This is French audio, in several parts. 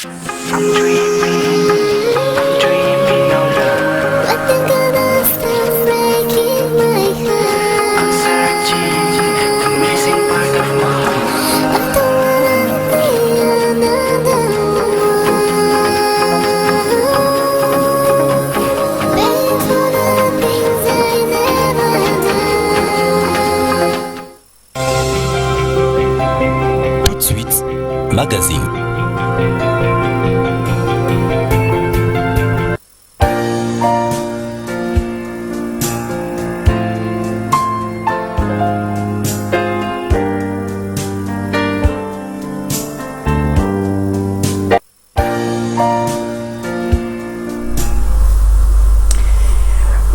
I'm dreaming of love. Nothing gonna stop breaking my heart. I'm searching the missing part of my heart. I don't wanna be another one. Waiting for the things I never done. Tout de suite, magazine.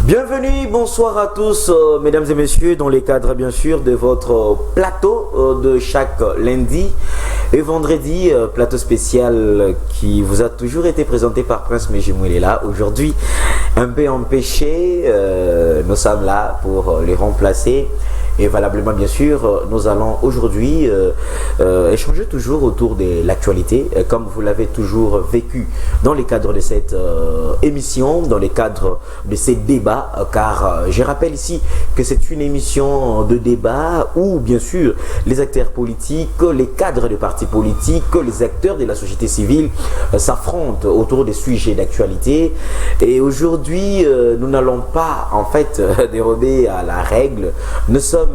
Bienvenue, bonsoir à tous, mesdames et messieurs, dans les cadres bien sûr de votre plateau de chaque lundi et vendredi, plateau spécial qui vous a toujours été présenté par Prince Mejimouelela. Aujourd'hui, un peu empêché, nous sommes là pour les remplacer. Et valablement bien sûr, nous allons aujourd'hui échanger toujours autour de l'actualité, comme vous l'avez toujours vécu dans les cadres de cette émission, dans les cadres de ces débats, car je rappelle ici que c'est une émission de débat où bien sûr les acteurs politiques, les cadres des partis politiques, les acteurs de la société civile s'affrontent autour des sujets d'actualité. Et aujourd'hui, nous n'allons pas en fait dérober à la règle. Nous sommes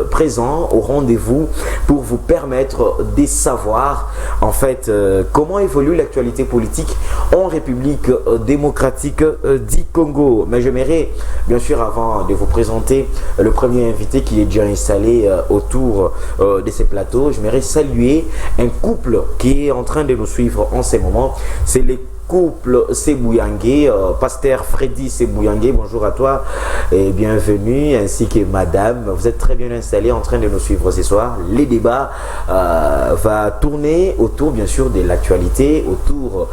présents au rendez-vous pour vous permettre de savoir en fait comment évolue l'actualité politique en République démocratique du Congo. Mais j'aimerais bien sûr, avant de vous présenter le premier invité qui est déjà installé autour de ces plateaux, j'aimerais saluer un couple qui est en train de nous suivre en ce moment. C'est les couple Sebouyangué, pasteur Freddy Sebouyangué, bonjour à toi et bienvenue, ainsi que madame, vous êtes très bien installés en train de nous suivre ce soir. Les débats va tourner autour bien sûr de l'actualité, autour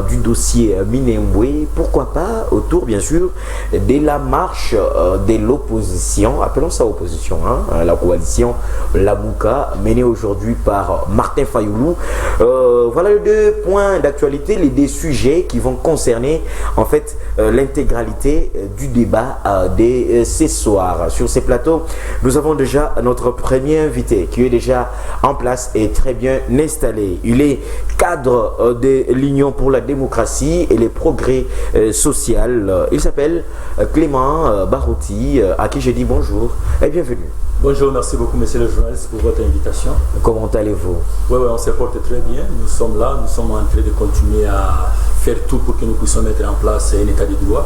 du dossier Minembwe, pourquoi pas autour bien sûr de la marche de l'opposition, appelons ça opposition, hein, la coalition Lamuka, menée aujourd'hui par Martin Fayoulou. Voilà les deux points d'actualité, les deux sujets qui vont concerner en fait l'intégralité du débat de ce soir. Sur ces plateaux, nous avons déjà notre premier invité qui est déjà en place et très bien installé. Il est cadre de l'Union pour la démocratie et les progrès social. Il s'appelle Clément Barouti, à qui je dis bonjour et bienvenue. Bonjour, merci beaucoup monsieur le journaliste pour votre invitation. Comment allez-vous? Oui, on se porte très bien. Nous sommes là, nous sommes en train de continuer à faire tout pour que nous puissions mettre en place un état de droit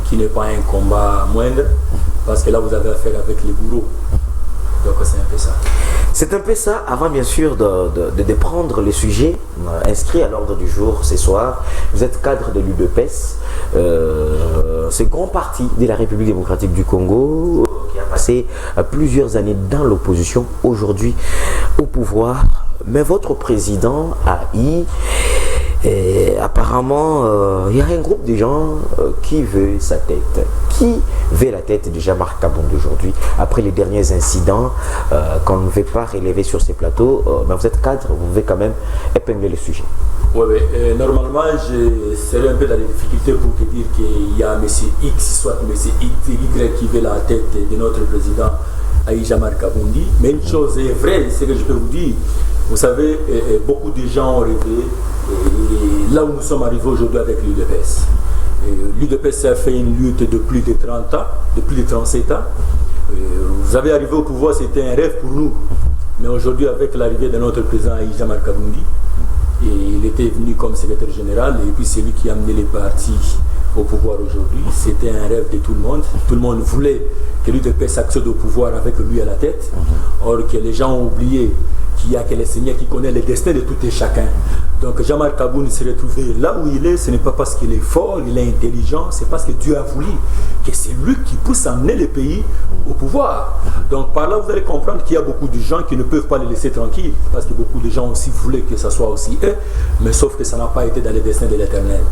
qui n'est pas un combat moindre, parce que là vous avez affaire avec les bourreaux. Donc c'est un peu ça. C'est un peu ça, avant bien sûr de prendre le sujet inscrit à l'ordre du jour ce soir. Vous êtes cadre de l'UDPS, ce grand parti de la République démocratique du Congo qui a passé plusieurs années dans l'opposition, aujourd'hui au pouvoir. Mais votre président a eu... Et apparemment, il y a un groupe de gens qui veut sa tête. Qui veut la tête de Jean-Marc Kaboundé aujourd'hui, après les derniers incidents qu'on ne veut pas relever sur ces plateaux? Mais vous êtes cadre, vous devez quand même épingler le sujet. Oui, normalement, je serais un peu dans les difficultés pour te dire qu'il y a M. X, soit M. Y qui veut la tête de notre président Jean-Marc Kaboundé. Mais une chose est vraie, c'est que je peux vous dire, vous savez, beaucoup de gens ont rêvé. Et là où nous sommes arrivés aujourd'hui avec l'UDPS. L'UDPS a fait une lutte de plus de 30 ans, de plus de 37 ans. Vous avez arrivé au pouvoir, c'était un rêve pour nous. Mais aujourd'hui, avec l'arrivée de notre président Jean-Marc Kaboundé, il était venu comme secrétaire général et puis c'est lui qui a amené les partis au pouvoir aujourd'hui. C'était un rêve de tout le monde. Tout le monde voulait que l'UDPS accède au pouvoir avec lui à la tête. Or que les gens ont oublié qu'il y a que le Seigneur qui connaît le destin de tout et chacun. Donc Jean-Marc Kaboundé s'est retrouvé là où il est, ce n'est pas parce qu'il est fort, il est intelligent, c'est parce que Dieu a voulu que c'est lui qui puisse amener le pays au pouvoir. Donc par là vous allez comprendre qu'il y a beaucoup de gens qui ne peuvent pas les laisser tranquilles, parce que beaucoup de gens aussi voulaient que ce soit aussi eux, mais sauf que ça n'a pas été dans le destin de l'Éternel.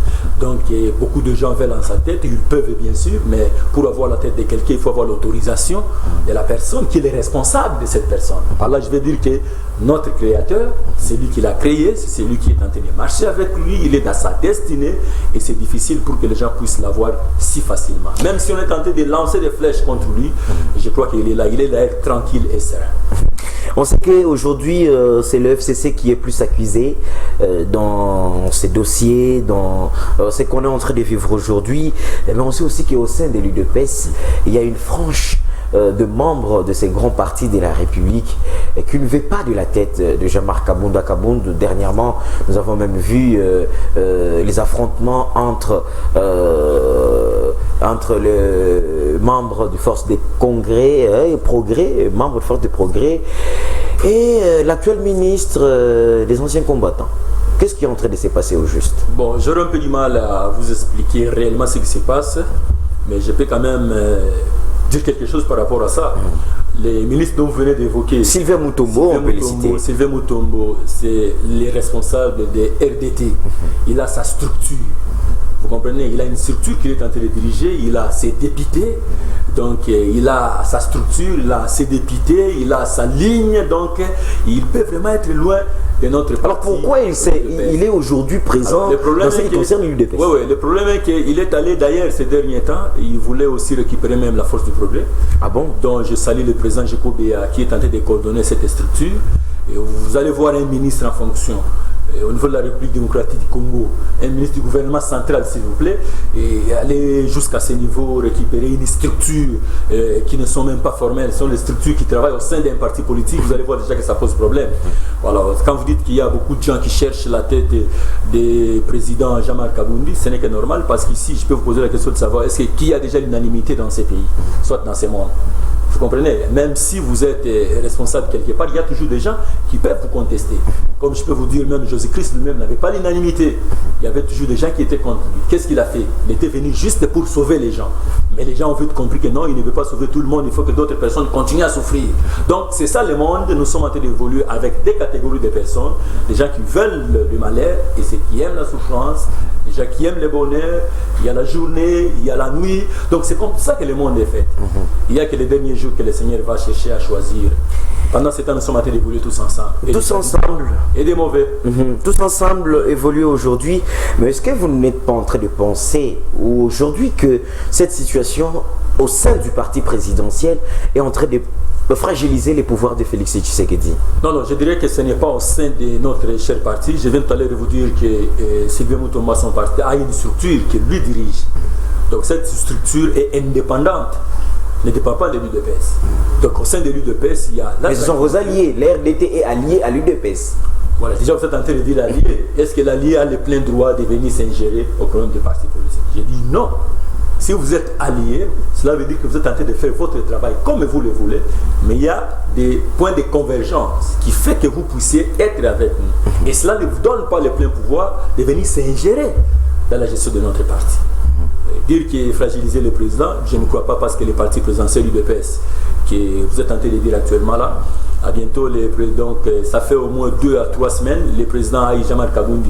Donc beaucoup de gens veulent en sa tête, ils peuvent bien sûr, mais pour avoir la tête de quelqu'un, il faut avoir l'autorisation de la personne qui est responsable de cette personne. Par là je vais dire que notre créateur, c'est lui qui l'a créé, c'est lui qui est en train de marcher avec lui, il est dans sa destinée et c'est difficile pour que les gens puissent l'avoir si facilement. Même si on est tenté de lancer des flèches contre lui, je crois qu'il est là tranquille et serein. On sait qu'aujourd'hui, c'est le FCC qui est plus accusé dans ces dossiers, dans ce qu'on est en train de vivre aujourd'hui. Mais on sait aussi qu'au sein de l'UDPS, il y a une frange de membres de ces grands partis de la République qui ne veut pas de la tête de Jean-Marc Kabound. Dernièrement, nous avons même vu les affrontements entre les membres de Force des Congrès membres de Force des Progrès et l'actuel ministre des anciens combattants. Qu'est-ce qui est en train de se passer au juste? Bon, j'aurais un peu du mal à vous expliquer réellement ce qui se passe, mais je peux quand même dire quelque chose par rapport à ça. Les ministres dont vous venez d'évoquer, Sylvain Mutombo, on peut le citer. Sylvain Mutombo, c'est les responsables des RDT. Il a sa structure. Vous comprenez, il a une structure qu'il est en train de diriger, il a ses députés, donc il a sa structure, il a ses députés, il a sa ligne, donc il peut vraiment être loin de notre parti. Alors pourquoi il est aujourd'hui présent dans ce qui concerne l'UDPS? Oui, le problème est qu'il est allé d'ailleurs ces derniers temps, il voulait aussi récupérer même la force du progrès. Ah bon? Donc je salue le président Jacob Béa qui est en train de coordonner cette structure. Et vous allez voir un ministre en fonction. Au niveau de la République démocratique du Congo, un ministre du gouvernement central, s'il vous plaît, et aller jusqu'à ce niveau, récupérer une structure qui ne sont même pas formelles, ce sont les structures qui travaillent au sein d'un parti politique, vous allez voir déjà que ça pose problème. Voilà. Quand vous dites qu'il y a beaucoup de gens qui cherchent la tête des présidents Jean-Marc Kabound, ce n'est que normal, parce qu'ici, je peux vous poser la question de savoir, est-ce qu'il y a déjà l'unanimité dans ces pays, soit dans ces mondes? Vous comprenez? Même si vous êtes responsable quelque part, il y a toujours des gens qui peuvent vous contester. Comme je peux vous dire, même Jésus-Christ lui-même n'avait pas l'unanimité. Il y avait toujours des gens qui étaient contre lui. Qu'est-ce qu'il a fait? Il était venu juste pour sauver les gens. Mais les gens ont vite compris que non, il ne veut pas sauver tout le monde, il faut que d'autres personnes continuent à souffrir. Donc c'est ça le monde, nous sommes en train d'évoluer avec des catégories de personnes, des gens qui veulent le malheur et ceux qui aiment la souffrance, des gens qui aiment le bonheur, il y a la journée, il y a la nuit. Donc c'est comme ça que le monde est fait. Il n'y a que les derniers jours que le Seigneur va chercher à choisir. Pendant ce temps, nous sommes en train d'évoluer tous ensemble. Tous ensemble. Et des mauvais. Tous ensemble évoluer aujourd'hui. Mais est-ce que vous n'êtes pas en train de penser aujourd'hui que cette situation au sein du parti présidentiel est en train de fragiliser les pouvoirs de Félix Tshisekedi? Non, je dirais que ce n'est pas au sein de notre cher parti. Je viens tout à l'heure de vous dire que Sylvain Mutombo, son parti, a une structure qui lui dirige. Donc cette structure est indépendante. Ne dépend pas de l'UDPS. Donc au sein de l'UDPS, il y a... Mais ce sont vos alliés. L'RDT est allié à l'UDPS. Voilà, déjà vous êtes en train de dire l'allié. Est-ce que l'allié a le plein droit de venir s'ingérer au problème des partis politiques? J'ai dit non. Si vous êtes allié, cela veut dire que vous êtes en train de faire votre travail comme vous le voulez, mais il y a des points de convergence qui fait que vous puissiez être avec nous. Et cela ne vous donne pas le plein pouvoir de venir s'ingérer dans la gestion de notre parti. Dire qu'il est fragilisé le président, je ne crois pas, parce que le parti présidentiel UDPS, que vous êtes en train de dire actuellement là, à bientôt, donc ça fait au moins 2 à 3 semaines, le président Jean-Marc Kabound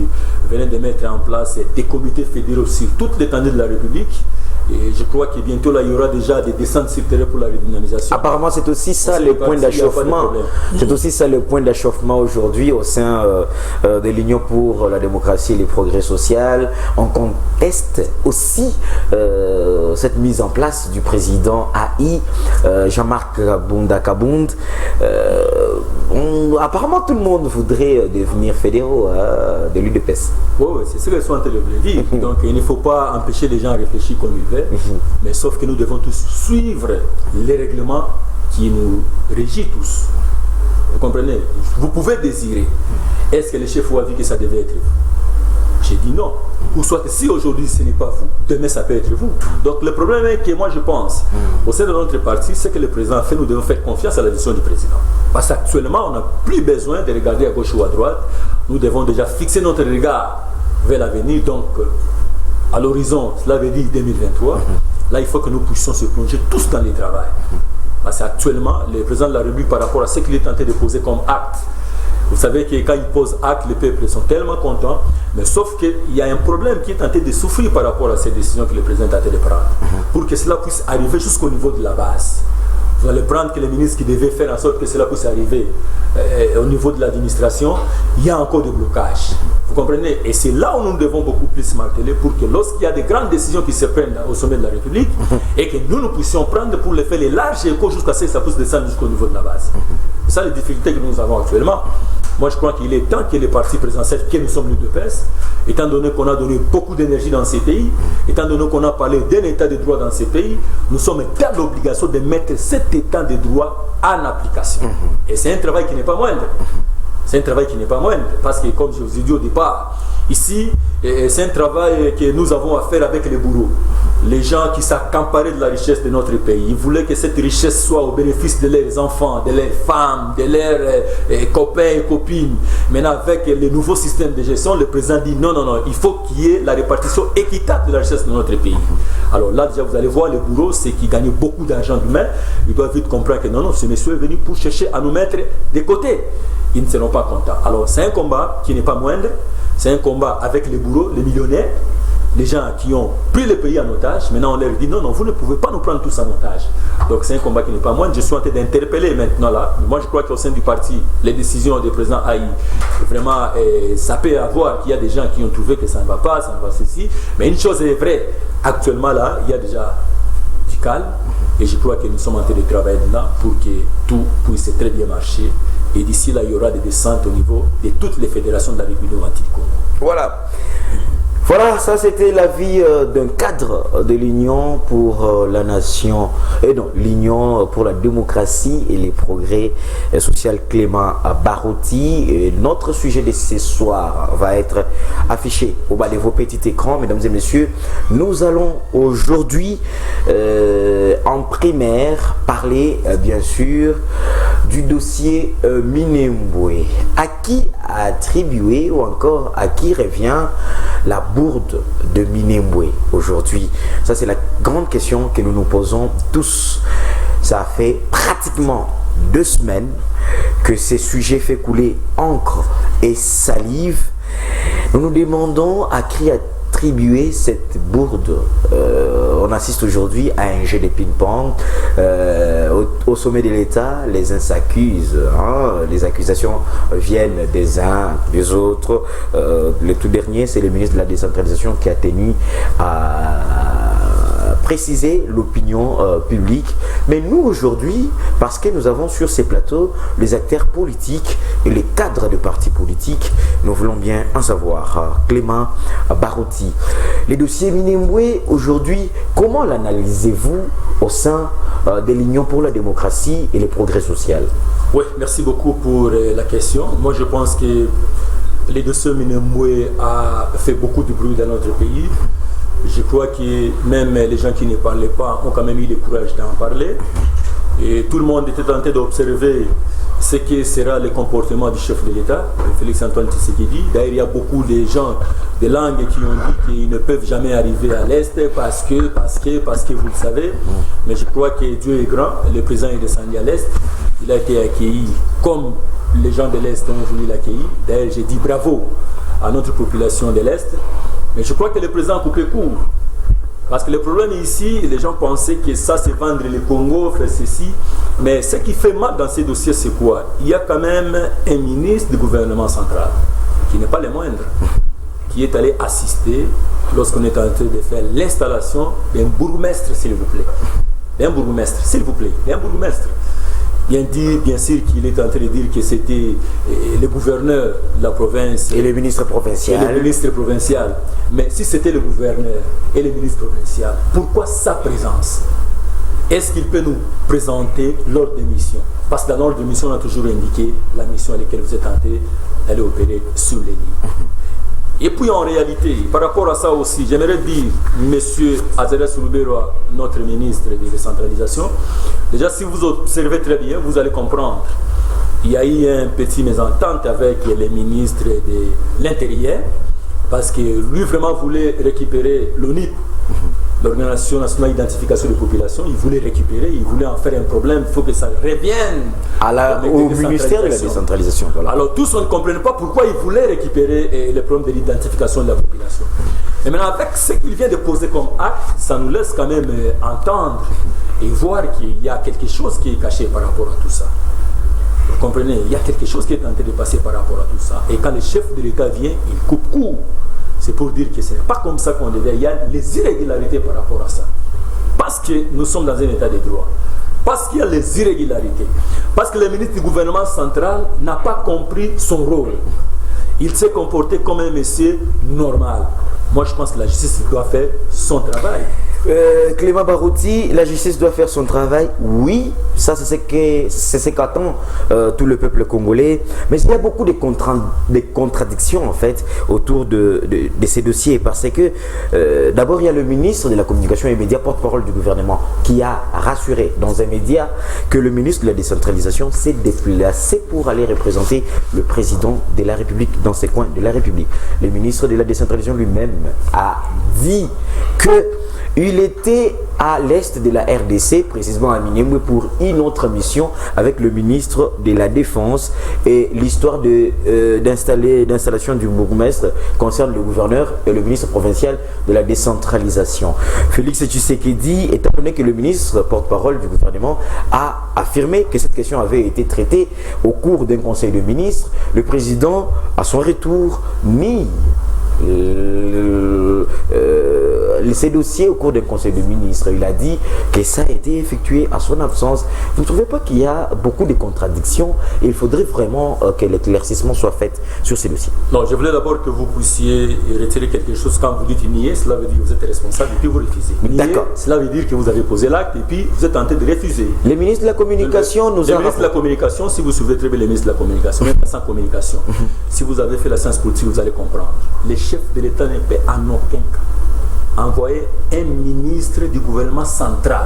venait de mettre en place des comités fédéraux sur toute l'étendue de la République. Et je crois que bientôt là, il y aura déjà des descentes sur terrain pour la redynamisation. Apparemment, c'est aussi ça le point d'achoppement. C'est aussi ça le point d'achoppement aujourd'hui au sein de l'Union pour la démocratie et les progrès social. On conteste aussi cette mise en place du président AI, Jean-Marc Kabound. Apparemment, tout le monde voudrait devenir fédéraux de l'UDPS. Oui, c'est ce que je suis en train de vous dire. Donc, il ne faut pas empêcher les gens à réfléchir comme ils veulent. Mais sauf que nous devons tous suivre les règlements qui nous régissent tous. Vous comprenez? Vous pouvez désirer. Est-ce que le chef a vu que ça devait être vous? J'ai dit non. Ou soit que si aujourd'hui ce n'est pas vous, demain ça peut être vous. Donc le problème est que moi je pense, au sein de notre parti, ce que le président a fait, nous devons faire confiance à la décision du président. Parce qu'actuellement, on n'a plus besoin de regarder à gauche ou à droite. Nous devons déjà fixer notre regard vers l'avenir. Donc à l'horizon, cela veut dire 2023, là il faut que nous puissions se plonger tous dans le travail. Parce qu'actuellement, le président de la République, par rapport à ce qu'il est tenté de poser comme acte, vous savez que quand il pose acte, les peuples sont tellement contents, mais sauf qu'il y a un problème qui est tenté de souffrir par rapport à ces décisions que le président est tenté de prendre, pour que cela puisse arriver jusqu'au niveau de la base. Vous allez prendre que les ministres qui devaient faire en sorte que cela puisse arriver au niveau de l'administration, il y a encore des blocages. Vous comprenez? Et c'est là où nous devons beaucoup plus marteler pour que lorsqu'il y a des grandes décisions qui se prennent au sommet de la République et que nous puissions prendre pour les faire les larges échos jusqu'à ce que ça puisse descendre jusqu'au niveau de la base. C'est ça les difficultés que nous avons actuellement. Moi, je crois qu'il est temps que les partis présidentiels, que nous sommes l'UDPS, étant donné qu'on a donné beaucoup d'énergie dans ces pays, étant donné qu'on a parlé d'un état de droit dans ces pays, nous sommes dans l'obligation de mettre cet état de droit en application. Et c'est un travail qui n'est pas moindre. C'est un travail qui n'est pas moindre, parce que comme je vous ai dit au départ, ici, c'est un travail que nous avons à faire avec les bourreaux. Les gens qui s'accamparaient de la richesse de notre pays. Ils voulaient que cette richesse soit au bénéfice de leurs enfants, de leurs femmes, de leurs copains et copines. Maintenant, avec le nouveau système de gestion, le président dit non, il faut qu'il y ait la répartition équitable de la richesse de notre pays. Alors là, déjà, vous allez voir, les bourreaux, c'est qui gagnent beaucoup d'argent d'humain. Ils doivent vite comprendre que non, ce monsieur est venu pour chercher à nous mettre de côté. Ils ne seront pas contents. Alors, c'est un combat qui n'est pas moindre. C'est un combat avec les bourreaux, les millionnaires, les gens qui ont pris le pays en otage. Maintenant, on leur dit non, vous ne pouvez pas nous prendre tous en otage. Donc, c'est un combat qui n'est pas moindre. Je suis en train d'interpeller maintenant là. Moi, je crois qu'au sein du parti, les décisions du président Haï, vraiment, ça peut avoir qu'il y a des gens qui ont trouvé que ça ne va pas, ça ne va ceci. Mais une chose est vraie. Actuellement, là, il y a déjà du calme. Et je crois que nous sommes en train de travailler maintenant pour que tout puisse très bien marcher. Et d'ici là, il y aura des descentes au niveau de toutes les fédérations de la République démocratique du Congo. Voilà, ça c'était l'avis d'un cadre de l'Union pour la nation, et non, l'Union pour la démocratie et les progrès social, Clément Barouti. Et notre sujet de ce soir va être affiché au bas de vos petits écrans, mesdames et messieurs. Nous allons aujourd'hui en primaire parler bien sûr du dossier Minembwe. À qui a attribué ou encore à qui revient la bourde de Minembwe aujourd'hui? Ça, c'est la grande question que nous nous posons tous. Ça fait pratiquement 2 semaines que ce sujet fait couler encre et salive. Nous nous demandons à qui attribuer cette bourde. On assiste aujourd'hui à un jeu de ping-pong. Au sommet de l'État, les uns s'accusent. Les accusations viennent des uns, des autres. Le tout dernier, c'est le ministre de la décentralisation qui a tenu à préciser l'opinion publique. Mais nous aujourd'hui, parce que nous avons sur ces plateaux les acteurs politiques et les cadres de partis politiques, nous voulons bien en savoir. Clément Barouti, les dossiers Minembwe aujourd'hui, comment l'analysez-vous au sein de l'Union pour la démocratie et les progrès sociaux? Oui, merci beaucoup pour la question. Moi, je pense que les dossiers Minembwe a fait beaucoup de bruit dans notre pays. Je crois que même les gens qui ne parlaient pas ont quand même eu le courage d'en parler. Et tout le monde était tenté d'observer ce que sera le comportement du chef de l'État, Félix-Antoine Tshisekedi. D'ailleurs, il y a beaucoup de gens, de langues qui ont dit qu'ils ne peuvent jamais arriver à l'Est parce que vous le savez. Mais je crois que Dieu est grand. Le président est descendu à l'Est. Il a été accueilli comme les gens de l'Est ont voulu l'accueillir. D'ailleurs, j'ai dit bravo à notre population de l'Est. Mais je crois que le président a coupé court. Parce que le problème ici, les gens pensaient que ça c'est vendre le Congo, faire ceci. Mais ce qui fait mal dans ces dossiers, c'est quoi? Il y a quand même un ministre du gouvernement central, qui n'est pas le moindre, qui est allé assister lorsqu'on est en train de faire l'installation d'un bourgmestre, s'il vous plaît. D'un bourgmestre, s'il vous plaît. D'un bourgmestre. Bien sûr qu'il est en train de dire que c'était le gouverneur de la province et le ministre provincial. Et le ministre provincial. Mais si c'était le gouverneur et le ministre provincial, pourquoi sa présence? Est-ce qu'il peut nous présenter l'ordre de mission? Parce que dans l'ordre de mission, on a toujours indiqué la mission à laquelle vous êtes tenté d'aller opérer sur les lignes. Et puis en réalité, par rapport à ça aussi, j'aimerais dire, monsieur Azera Soulouberoa, notre ministre de décentralisation, déjà si vous observez très bien, vous allez comprendre. Il y a eu un petit mésentente avec les ministres de l'Intérieur, parce que lui vraiment voulait récupérer l'ONIP, l'Organisation nationale d'identification des populations. Il voulait récupérer, il voulait en faire un problème, il faut que ça revienne au ministère de la décentralisation. Voilà. Alors tous on ne comprenait pas pourquoi il voulait récupérer les problèmes de l'identification de la population. Et maintenant avec ce qu'il vient de poser comme acte, ça nous laisse quand même entendre et voir qu'il y a quelque chose qui est caché par rapport à tout ça. Vous comprenez, il y a quelque chose qui est en train de passer par rapport à tout ça. Et quand le chef de l'État vient, il coupe court. C'est pour dire que ce n'est pas comme ça qu'on devait. Il y a les irrégularités par rapport à ça. Parce que nous sommes dans un état de droit. Parce qu'il y a les irrégularités. Parce que le ministre du gouvernement central n'a pas compris son rôle. Il s'est comporté comme un monsieur normal. Moi, je pense que la justice doit faire son travail. Clément Barouti, la justice doit faire son travail, oui, ça c'est ce qu'attend tout le peuple congolais, mais il y a beaucoup de contradictions en fait autour de ces dossiers, parce que d'abord il y a le ministre de la communication et médias, porte-parole du gouvernement, qui a rassuré dans un média que le ministre de la décentralisation s'est déplacé pour aller représenter le président de la République dans ces coins de la République. Le ministre de la décentralisation lui-même a dit que il était à l'est de la RDC, précisément à Minembwe, pour une autre mission avec le ministre de la Défense, et l'histoire d'installation du bourgmestre concerne le gouverneur et le ministre provincial de la décentralisation. Félix Tshisekedi, étant donné que le ministre porte-parole du gouvernement a affirmé que cette question avait été traitée au cours d'un conseil de ministres, le président, à son retour, nie ces dossiers au cours d'un conseil de ministres. Il a dit que ça a été effectué à son absence. Vous ne trouvez pas qu'il y a beaucoup de contradictions et il faudrait vraiment que l'éclaircissement soit fait sur ces dossiers? Non, je voulais d'abord que vous puissiez retirer quelque chose. Quand vous dites nier, cela veut dire que vous êtes responsable et puis vous refusez. D'accord. Cela veut dire que vous avez posé l'acte et puis vous êtes tenté de refuser. Le ministre de la communication nous a... Le ministre de la communication, si vous suivez très bien le ministre de la communication, même sans communication, si vous avez fait la science politique, vous allez comprendre. Le chef de l'État ne peut en aucun cas envoyer un ministre du gouvernement central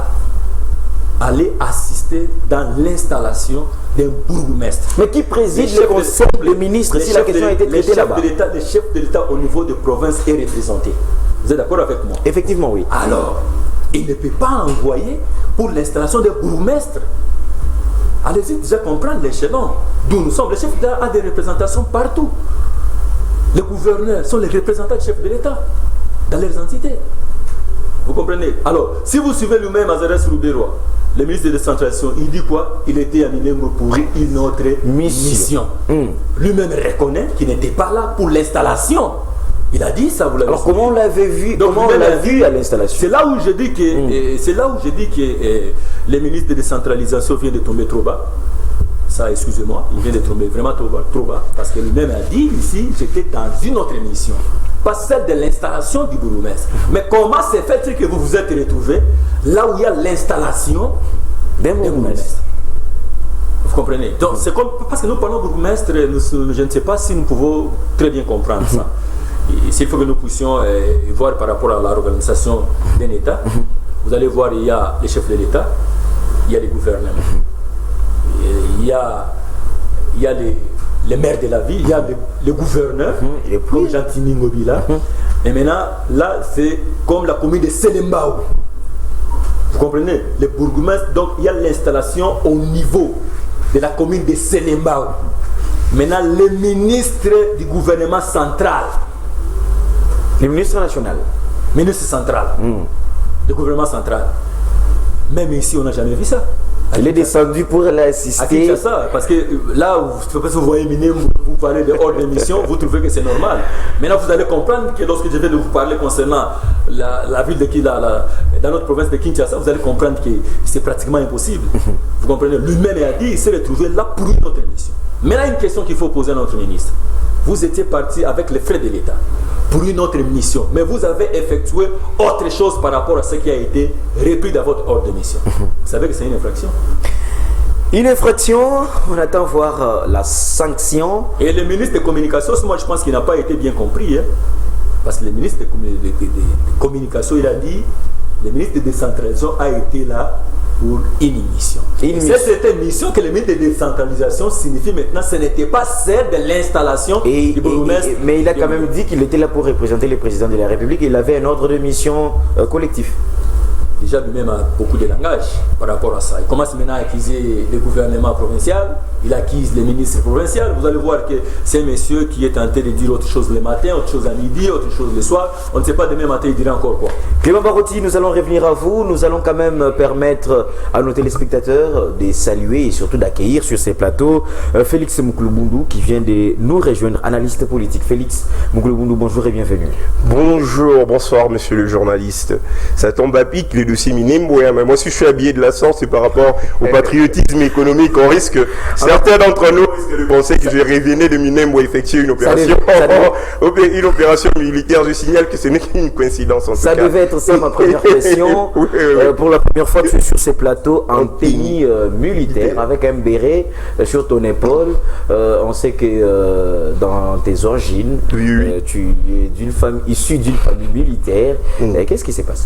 aller assister dans l'installation d'un bourgmestre. Mais qui préside le conseil des ministres si la question a été traitée là-bas? Le chef de l'État au niveau de province est représenté. Vous êtes d'accord avec moi? Effectivement, oui. Alors, il ne peut pas envoyer pour l'installation des bourgmestres. Allez-y déjà comprendre l'échelon d'où nous sommes. Le chef de l'État a des représentations partout. Les gouverneurs sont les représentants du chef de l'État dans leurs entités. Vous comprenez? Alors, si vous suivez lui-même Azarès Rouberois, le ministre de la décentralisation, il dit quoi? Il était à Minembwe pour une autre mission. Lui-même reconnaît qu'il n'était pas là pour l'installation. Il a dit ça, vous l'avez. Alors comment on l'avait vu? Comment on l'a vu à l'installation? C'est là où je dis que, c'est là où je dis que le ministre de décentralisation vient de tomber trop bas. Ça, excusez-moi, il vient de tomber vraiment trop bas, parce que lui-même a dit ici, j'étais dans une autre mission, pas celle de l'installation du bourgmestre. Mais comment s'est fait que vous vous êtes retrouvé là où il y a l'installation d'un bourgmestre? Vous comprenez? Donc c'est comme, parce que nous parlons bourgmestre, je ne sais pas si nous pouvons très bien comprendre ça. S'il faut que nous puissions voir par rapport à l'organisation d'un État, vous allez voir, il y a les chefs de l'État, il y a les gouverneurs. Il y a les maires de la ville, il y a les gouverneurs, comme Gentini Ngobila. Et maintenant, là, c'est comme la commune de Selembao. Vous comprenez? Les bourgmestres, donc il y a l'installation au niveau de la commune de Selembao. Maintenant, le ministre du gouvernement central. Le ministre national. Ministre central. Le gouvernement central. Même ici, on n'a jamais vu ça. Il est descendu pour l'assister. À Kinshasa, parce que là, vous voyez Minembwe, vous parlez de hors d'émission, vous trouvez que c'est normal. Maintenant, vous allez comprendre que lorsque je vais vous parler concernant la ville de Kila, dans notre province de Kinshasa, vous allez comprendre que c'est pratiquement impossible. Vous comprenez? Lui-même a dit qu'il s'est retrouvé là pour une autre mission. Maintenant, une question qu'il faut poser à notre ministre. Vous étiez parti avec les frais de l'État pour une autre mission, mais vous avez effectué autre chose par rapport à ce qui a été repris dans votre ordre de mission. Vous savez que c'est une infraction. Une infraction, on attend voir la sanction. Et le ministre de Communication, moi je pense qu'il n'a pas été bien compris. Hein, parce que le ministre de Communication, il a dit, le ministre de Décentralisation a été là pour une mission. Cette mission que le ministre de décentralisation signifie maintenant, ce n'était pas celle de l'installation du bourgmestre. Mais il a quand même dit qu'il était là pour représenter le président de la République. Il avait un ordre de mission collectif. déjà lui-même a beaucoup de langage par rapport à ça. Il commence maintenant à accuser le gouvernement provincial, il accuse les ministres provinciaux. Vous allez voir que c'est un monsieur qui est tenté de dire autre chose le matin, autre chose à midi, autre chose le soir. On ne sait pas demain matin, il dira encore quoi. Clément Barotti, nous allons revenir à vous. Nous allons quand même permettre à nos téléspectateurs de saluer et surtout d'accueillir sur ces plateaux Félix Mouklubundu qui vient de nous rejoindre, analyste politique. Félix Mouklubundu, bonjour et bienvenue. Bonjour, bonsoir monsieur le journaliste. Ça tombe à pic les dossiers Minembwe, mais moi si je suis habillé de la sorte, c'est par rapport au patriotisme économique. On risque, certains d'entre nous risquent de penser que je revenais de Minembwe effectuer une opération, une opération militaire. Je signale que ce n'est qu'une coïncidence en tout cas. Ça devait être ça ma première question. Oui. Pour la première fois, tu es sur ces plateaux en tenue militaire avec un béret sur ton épaule. On sait que dans tes origines, tu es d'une famille issue d'une famille militaire. Qu'est-ce qui s'est passé?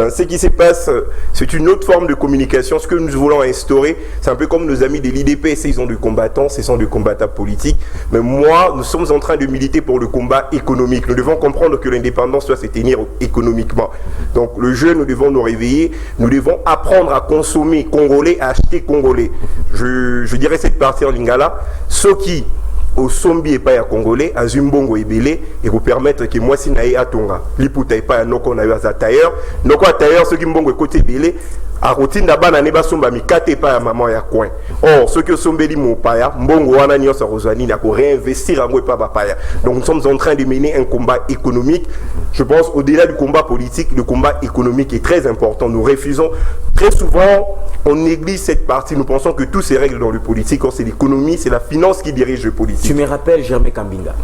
Ce qui se passe, c'est une autre forme de communication. Ce que nous voulons instaurer, c'est un peu comme nos amis de l'IDPS, ils ont des combattants, ce sont des combattants politiques. Mais moi, nous sommes en train de militer pour le combat économique. Nous devons comprendre que l'indépendance doit se tenir économiquement. Donc le jeu, nous devons nous réveiller, nous devons apprendre à consommer congolais, à acheter congolais. Je dirais cette partie en lingala, ceux qui au sombi et pas à congolais à zumbongo ebele et vous permettre que moi si naïe à tonga liputa et pas à noko na yaza tailleur noko à tailleur ceux qui mbongo côté ebele à routine d'abord na neba somba mi kate pas à maman ya coin. Or ceux qui sombeli mon paya mbongo wana nyonso rozani na ko réinvestir en pas paya. Donc nous sommes en train de mener un combat économique. Je pense au-delà du combat politique, le combat économique est très important. Nous refusons très souvent, on néglige cette partie. Nous pensons que tout se règle dans le politique. Or c'est l'économie, c'est la finance qui dirige le politique. Tu me rappelles Germain Kambinga.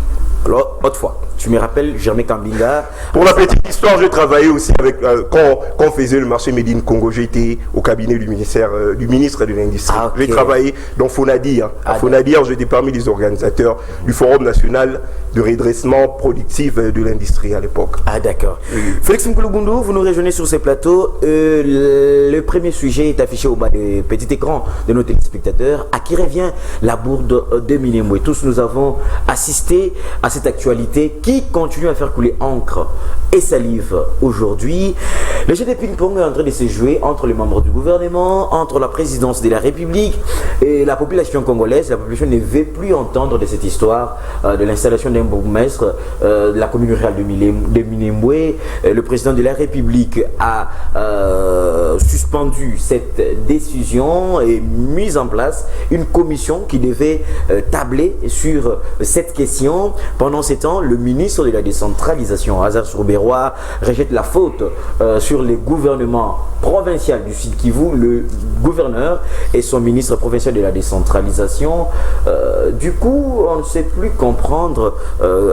Alors, autrefois, tu me rappelles Germain Kambinga. Pour la petite histoire, j'ai travaillé aussi avec, quand on faisait le marché Made in Congo, j'étais au cabinet du ministre de l'Industrie. Ah, okay. J'ai travaillé dans Fonadir. À Fonadir, j'étais parmi les organisateurs du Forum national de redressement productif de l'industrie à l'époque. Ah d'accord. Félix Mouklubundu, vous nous rejoignez sur ces plateaux. Le premier sujet est affiché au bas des petits écrans de nos téléspectateurs. À qui revient la bourde de Minembwe? Tous nous avons assisté à cette actualité qui continue à faire couler encre et salive aujourd'hui. Le jeu de ping-pong est en train de se jouer entre les membres du gouvernement, entre la présidence de la République et la population congolaise. La population ne veut plus entendre de cette histoire de l'installation d'un bourgmestre de la commune rurale de Minembwe. Le président de la République a suspendu cette décision et mis en place une commission qui devait tabler sur cette question. Pendant ce temps, le ministre de la décentralisation, Hazard Sourbérois, rejette la faute sur les gouvernements provinciaux du Sud Kivu, le gouverneur et son ministre provincial de la décentralisation. Du coup, on ne sait plus comprendre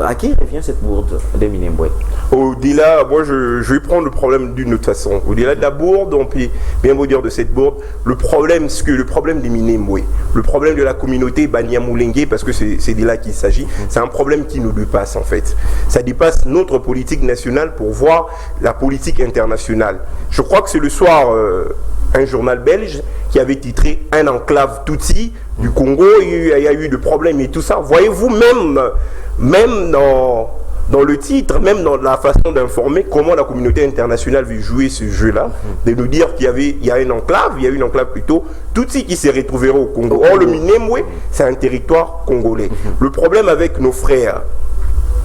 à qui revient cette bourde de Minembwe. Au-delà, moi je vais prendre le problème d'une autre façon. Au-delà de la bourde, on peut bien vous dire de cette bourde, le problème des Minembwe, le problème de la communauté Banyamulenge, parce que c'est de là qu'il s'agit, c'est un problème qui nous dépasse en fait. Ça dépasse notre politique nationale pour voir la politique internationale. Je crois que c'est le soir un journal belge qui avait titré « Un enclave Tutsi du Congo », il y a eu des problèmes et tout ça. Voyez-vous, même dans le titre, même dans la façon d'informer comment la communauté internationale veut jouer ce jeu-là, de nous dire qu'il y a une enclave plutôt, Tutsi qui se retrouverait au Congo. Or, le Minembwe, c'est un territoire congolais. Le problème avec nos frères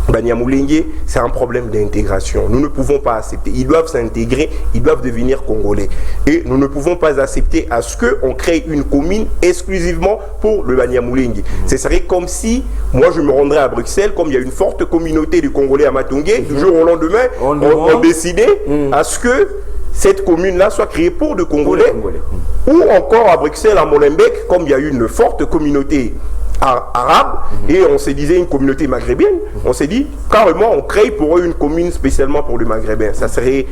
Banyamulenge, c'est un problème d'intégration. Nous ne pouvons pas accepter. Ils doivent s'intégrer, ils doivent devenir congolais. Et nous ne pouvons pas accepter à ce qu'on crée une commune exclusivement pour le Banyamulenge. Ce serait comme si, moi je me rendrais à Bruxelles, comme il y a une forte communauté de Congolais à Matongé, du jour au lendemain, on décidait à ce que cette commune-là soit créée pour de Congolais. Ou encore à Bruxelles, à Molenbeek, comme il y a une forte communauté arabe et on se disait une communauté maghrébine, on s'est dit carrément on crée pour eux une commune spécialement pour le maghrébin. Ça serait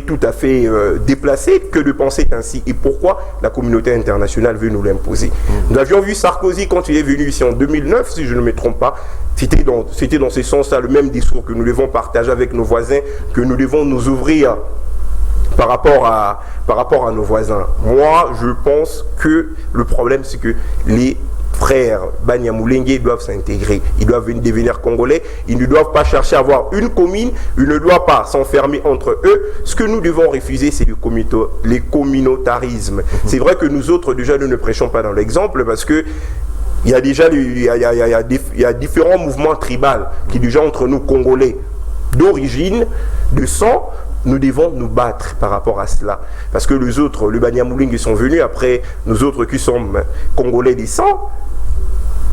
tout à fait déplacé que de penser ainsi. Et pourquoi la communauté internationale veut nous l'imposer? Nous avions vu Sarkozy quand il est venu ici en 2009, si je ne me trompe pas. C'était dans ce sens-là le même discours que nous devons partager avec nos voisins, que nous devons nous ouvrir par rapport à nos voisins. Moi, je pense que le problème, c'est que les frères Banyamulenge doivent s'intégrer. Ils doivent devenir congolais. Ils ne doivent pas chercher à avoir une commune. Ils ne doivent pas s'enfermer entre eux. Ce que nous devons refuser, c'est les communautarismes. C'est vrai que nous autres, déjà, nous ne prêchons pas dans l'exemple parce que il y a déjà il y a différents mouvements tribaux qui, déjà, entre nous, Congolais d'origine, de sang, nous devons nous battre par rapport à cela. Parce que les autres, les Banyamulenge, ils sont venus après, nous autres qui sommes Congolais des sang,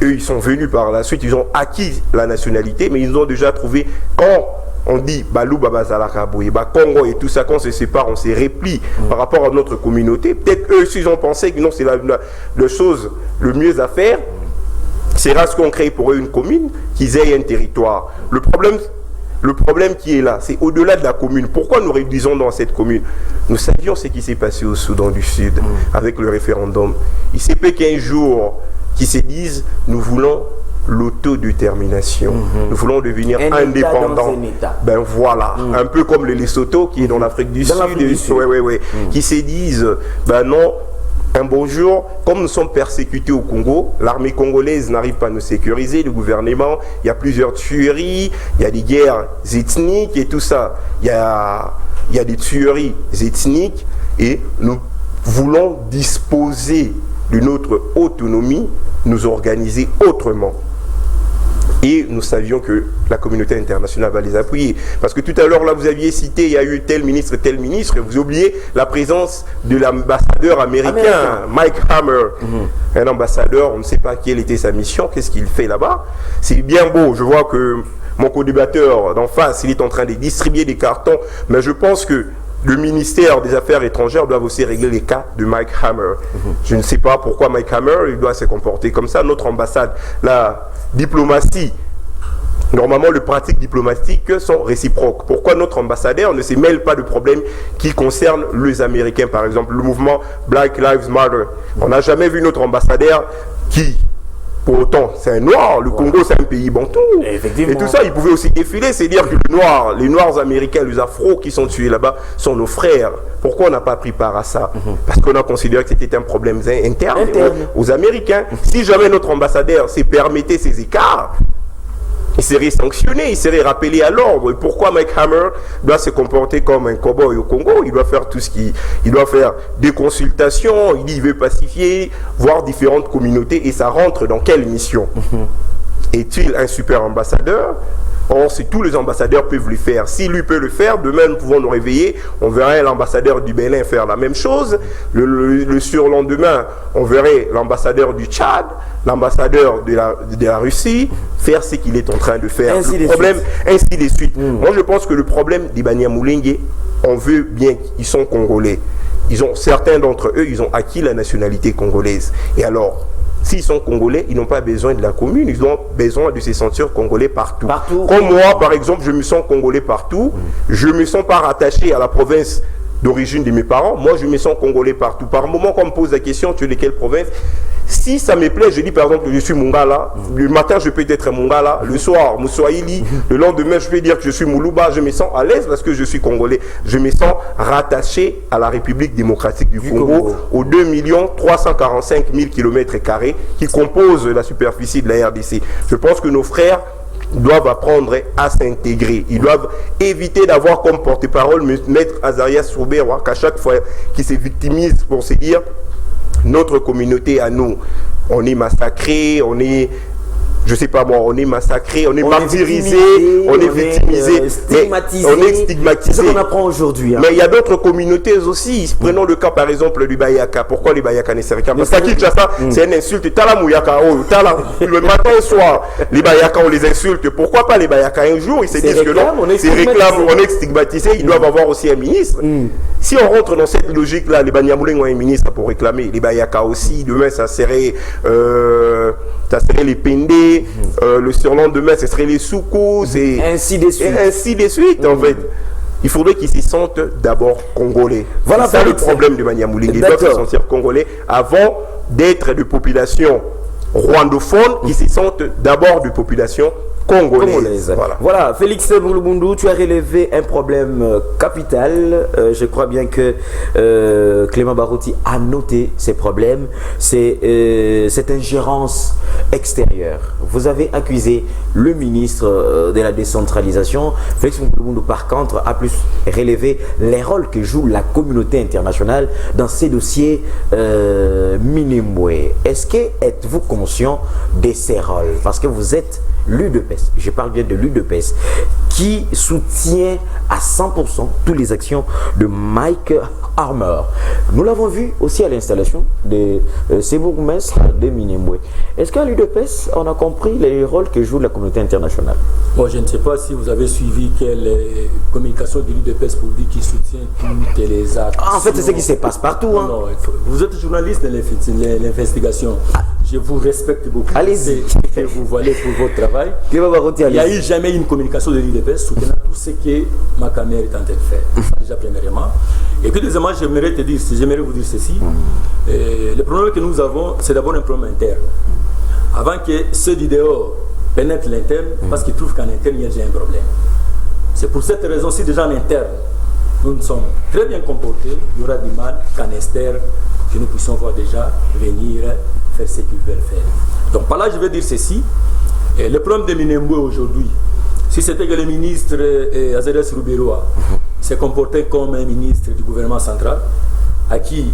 eux, ils sont venus par la suite, ils ont acquis la nationalité, mais ils ont déjà trouvé, quand on dit Balou Babazalaka Boye, Congo et tout ça, quand on se sépare, on se replie par rapport à notre communauté. Peut-être eux aussi, ils ont pensé que non, c'est la chose le mieux à faire. C'est ce qu'on crée pour eux une commune, qu'ils aient un territoire. Le problème qui est là, c'est au-delà de la commune. Pourquoi nous réduisons dans cette commune? Nous savions ce qui s'est passé au Soudan du Sud avec le référendum. Il s'est fait qu'un jour, qui se disent, nous voulons l'autodétermination. Nous voulons devenir indépendants. Ben voilà, un peu comme le Lesotho qui est dans l'Afrique du Sud, qui se disent, ben non, un beau jour, comme nous sommes persécutés au Congo, l'armée congolaise n'arrive pas à nous sécuriser, le gouvernement, il y a plusieurs tueries, il y a des guerres ethniques et tout ça. Il y a des tueries ethniques et nous voulons disposer de notre autonomie, nous organiser autrement. Et nous savions que la communauté internationale va les appuyer. Parce que tout à l'heure, là, vous aviez cité, il y a eu tel ministre, et vous oubliez la présence de l'ambassadeur américain, Mike Hammer. Un ambassadeur, on ne sait pas quelle était sa mission, qu'est-ce qu'il fait là-bas. C'est bien beau, je vois que mon co-débatteur d'en face, il est en train de distribuer des cartons, mais je pense que le ministère des Affaires étrangères doit aussi régler les cas de Mike Hammer. Je ne sais pas pourquoi Mike Hammer il doit se comporter comme ça. Notre ambassade, la diplomatie, normalement les pratiques diplomatiques sont réciproques. Pourquoi notre ambassadeur ne se mêle pas de problèmes qui concernent les Américains? Par exemple, le mouvement Black Lives Matter. On n'a jamais vu notre ambassadeur qui... Pour autant, c'est un noir. Le Congo, c'est un pays bantou. Et tout ça, ils pouvaient aussi défiler. C'est dire que les noirs américains, les afros qui sont tués là-bas, sont nos frères. Pourquoi on n'a pas pris part à ça? Parce qu'on a considéré que c'était un problème interne aux Américains. Si jamais notre ambassadeur s'est permetté ces écarts, il serait sanctionné, il serait rappelé à l'ordre. Et pourquoi Mike Hammer doit se comporter comme un cow-boy au Congo? Il doit faire tout ce qu'il... Il doit faire des consultations, il dit qu'il veut pacifier, voir différentes communautés, et ça rentre dans quelle mission? Est-il un super ambassadeur? Or, si tous les ambassadeurs peuvent le faire, si lui peut le faire, demain nous pouvons nous réveiller, on verrait l'ambassadeur du Bénin faire la même chose, le surlendemain, on verrait l'ambassadeur du Tchad, l'ambassadeur de la Russie, faire ce qu'il est en train de faire. Ainsi de suite. Moi, je pense que le problème des Banyamulenge, on veut bien qu'ils sont congolais. Certains d'entre eux, ils ont acquis la nationalité congolaise. Et alors, s'ils sont congolais, ils n'ont pas besoin de la commune, ils ont besoin de se sentir congolais partout. Comme moi, par exemple, je me sens congolais partout, je ne me sens pas rattaché à la province d'origine de mes parents, moi je me sens congolais partout. Par moment, quand on me pose la question, tu es de quelle province? Si ça me plaît, je dis par exemple que je suis Mungala, le matin je peux être Mungala, le soir Moussoaïli, le lendemain je peux dire que je suis Moulouba, je me sens à l'aise parce que je suis congolais. Je me sens rattaché à la République démocratique du Congo, aux 2 345 000 km² qui composent la superficie de la RDC. Je pense que nos frères doivent apprendre à s'intégrer. Ils doivent éviter d'avoir comme porte-parole Maître Azarias Soubert, qu'à chaque fois qu'il se victimise pour se dire notre communauté à nous, on est massacré, on est, je sais pas moi, on est massacré, on est martyrisé, on est victimisé, stigmatisé. On est stigmatisé. C'est ce qu'on apprend aujourd'hui. Mais il y a d'autres communautés aussi. Prenons le cas par exemple du Bayaka. Pourquoi les Bayaka ne seraient pas? Parce qu'à Kinshasa, c'est une insulte. Tala Mouyaka, le matin au soir, les Bayaka on les insulte. Pourquoi pas les Bayaka? Un jour ils se disent que non, c'est réclame, on est stigmatisé, ils doivent avoir aussi un ministre. Si on rentre dans cette logique-là, les Banyamulenge ont un ministre pour réclamer, les Bayaka aussi, demain ça serait les Pendé, le surlendemain ce serait les Soukous, et ainsi de suite. En fait. Il faudrait qu'ils se sentent d'abord congolais. Voilà, c'est ça le problème de Banyamulenge. Ils doivent se sentir congolais avant d'être de population rwandophone, qui se sentent d'abord de population congolaise. Voilà, Félix Mouloubundou, tu as relevé un problème capital. Je crois bien que Clément Barouti a noté ces problèmes. C'est cette ingérence extérieure. Vous avez accusé le ministre de la décentralisation. Félix Mouloubundou, par contre, a plus relevé les rôles que joue la communauté internationale dans ces dossiers Minembwe. Est-ce que êtes-vous conscient de ces rôles? Parce que vous êtes l'UDPS, je parle bien de l'UDPS, qui soutient à 100% toutes les actions de Mike Armor. Nous l'avons vu aussi à l'installation de ces bourgmestres de Minembwe. Est-ce qu'à l'UDPS, on a compris les rôles que joue la communauté internationale? Bon, je ne sais pas si vous avez suivi quelle communication de l'UDPS pour dire qu'il soutient toutes les actes. En fait, c'est ce qui se passe partout. Non, non, vous êtes journaliste de l'investigation. Je vous respecte beaucoup. Allez-y. Que vous voyez pour votre travail. Il n'y a eu jamais une communication de l'UDPS soutenant tout ce que ma caméra est en train de faire. Ça, déjà, premièrement. Et puis, deuxièmement, j'aimerais vous dire ceci. Le problème que nous avons, c'est d'abord un problème interne. Avant que ceux du dehors pénètrent l'interne, parce qu'ils trouvent qu'en interne, il y a déjà un problème. C'est pour cette raison-ci, déjà en interne, nous nous sommes très bien comportés. Il y aura du mal qu'en externe, que nous puissions voir déjà venir faire ce qu'ils veulent faire. Donc par là, je vais dire ceci. Et le problème de Minembwe aujourd'hui, si c'était que le ministre Azares Ruberoa s'est comporté comme un ministre du gouvernement central, à qui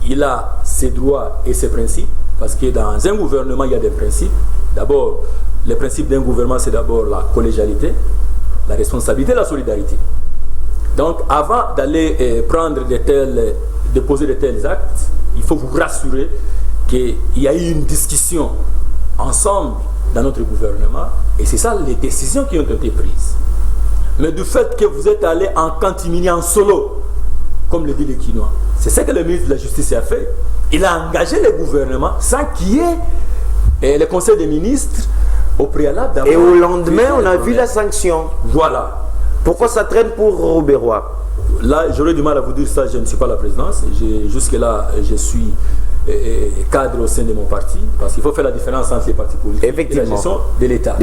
il a ses droits et ses principes, parce que dans un gouvernement, il y a des principes. D'abord, le principe d'un gouvernement, c'est d'abord la collégialité, la responsabilité et la solidarité. Donc avant d'aller de poser de tels actes, il faut vous rassurer qu'il y a eu une discussion ensemble dans notre gouvernement et c'est ça les décisions qui ont été prises. Mais du fait que vous êtes allé en catimini, en solo, comme le dit le Quinois, c'est ce que le ministre de la Justice a fait. Il a engagé le gouvernement sans qu'il y ait le conseil des ministres au préalable. Et au lendemain, on a vu la sanction. Voilà. Pourquoi ça traîne pour Ruberoa? Là, j'aurais du mal à vous dire ça, je ne suis pas la présidence. Jusque-là, je suis cadre au sein de mon parti, parce qu'il faut faire la différence entre les partis politiques et la gestion de l'État.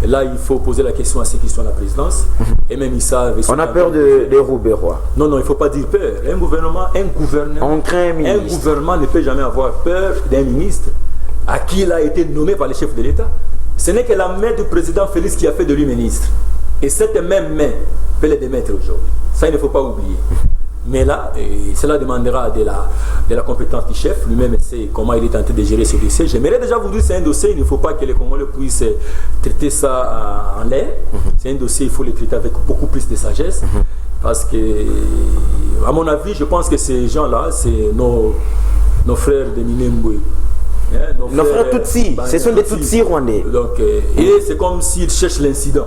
Et là, il faut poser la question à ceux qui sont à la présidence, et même ils savent... On a peur de Ruberoa. Non, non, il ne faut pas dire peur. Un gouvernement on craint un ministre. Un gouvernement ne peut jamais avoir peur d'un ministre à qui il a été nommé par le chef de l'État. Ce n'est que la main du président Félix qui a fait de lui ministre. Et cette même main peut le démettre aujourd'hui. Ça, il ne faut pas oublier. Mais là, cela demandera de la compétence du chef. Lui-même sait comment il est en train de gérer ce dossier. J'aimerais déjà vous dire que c'est un dossier, il ne faut pas que les Congolais puissent traiter ça en l'air. C'est un dossier, il faut le traiter avec beaucoup plus de sagesse. Parce que, à mon avis, je pense que ces gens-là, c'est nos frères de Minembwe. Nos frères Tutsis, ce sont des Tutsis rwandais. Donc, et c'est comme s'ils cherchent l'incident.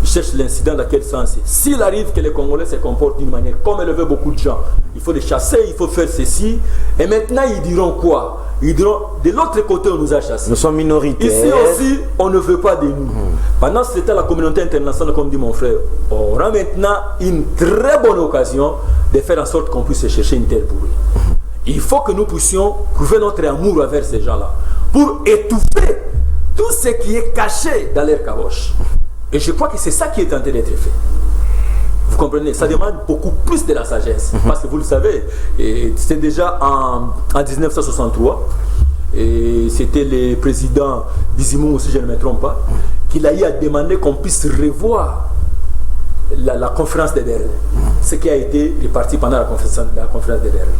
Ils cherchent l'incident dans quel sens? S'il arrive que les Congolais se comportent d'une manière comme le veulent beaucoup de gens, il faut les chasser, il faut faire ceci. Et maintenant, ils diront quoi? Ils diront, de l'autre côté, on nous a chassés. Nous sommes minoritaires. Ici aussi, on ne veut pas de nous. Pendant ce temps, la communauté internationale, comme dit mon frère, aura maintenant une très bonne occasion de faire en sorte qu'on puisse chercher une terre pour eux. Il faut que nous puissions prouver notre amour envers ces gens-là pour étouffer tout ce qui est caché dans leur caboche. Et je crois que c'est ça qui est en train d'être fait. Vous comprenez? Ça demande beaucoup plus de la sagesse. Parce que vous le savez, c'est déjà en 1963, et c'était le président Bizimou, si je ne me trompe pas, qu'il a eu à demander qu'on puisse revoir la conférence de Berlin. Ce qui a été réparti pendant la conférence de Berlin.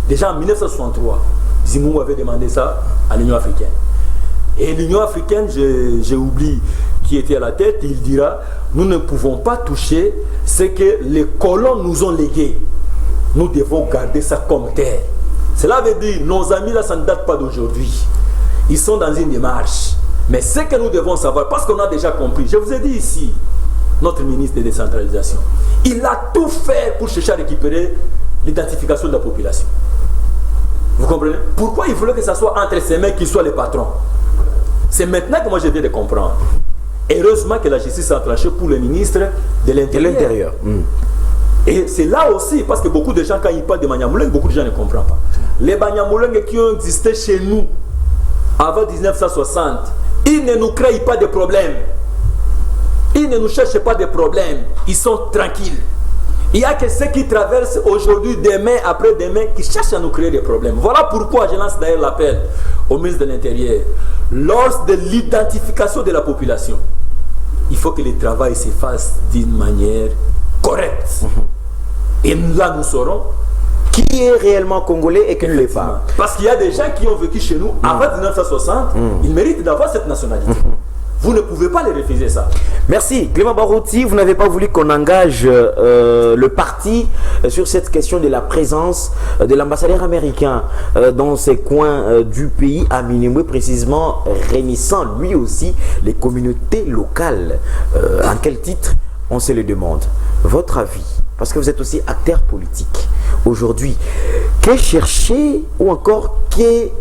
Déjà en 1963, Bizimou avait demandé ça à l'Union africaine. Et l'Union africaine, j'ai oublié qui était à la tête, il dira, nous ne pouvons pas toucher ce que les colons nous ont légué. Nous devons garder ça comme terre. Cela veut dire, nos amis là, ça ne date pas d'aujourd'hui. Ils sont dans une démarche. Mais ce que nous devons savoir, parce qu'on a déjà compris, je vous ai dit ici, notre ministre de décentralisation, il a tout fait pour chercher à récupérer l'identification de la population. Vous comprenez? Pourquoi il voulait que ça soit entre ses mains qu'il soit les patrons? C'est maintenant que moi je viens de comprendre. Heureusement que la justice a tranché pour le ministre de l'Intérieur. Et c'est là aussi, parce que beaucoup de gens, quand ils parlent de Banyamulenge, beaucoup de gens ne comprennent pas. Les Banyamulenge qui ont existé chez nous avant 1960, Ils ne nous créent pas de problèmes. Ils ne nous cherchent pas de problèmes. Ils sont tranquilles. Il y a que ceux qui traversent aujourd'hui, demain, après-demain, qui cherchent à nous créer des problèmes. Voilà pourquoi je lance d'ailleurs l'appel au ministre de l'Intérieur. Lors de l'identification de la population, il faut que le travail se fasse d'une manière correcte. Et là, nous saurons qui est réellement congolais et qui ne l'est pas. Parce qu'il y a des gens qui ont vécu chez nous avant 1960, ils méritent d'avoir cette nationalité. Vous ne pouvez pas les refuser ça. Merci. Clément Barouti, vous n'avez pas voulu qu'on engage le parti sur cette question de la présence de l'ambassadeur américain dans ces coins du pays, à Minembwe, précisément réunissant lui aussi les communautés locales. En quel titre? On se le demande. Votre avis, parce que vous êtes aussi acteur politique. Aujourd'hui, qu'est chercher ou encore qu'est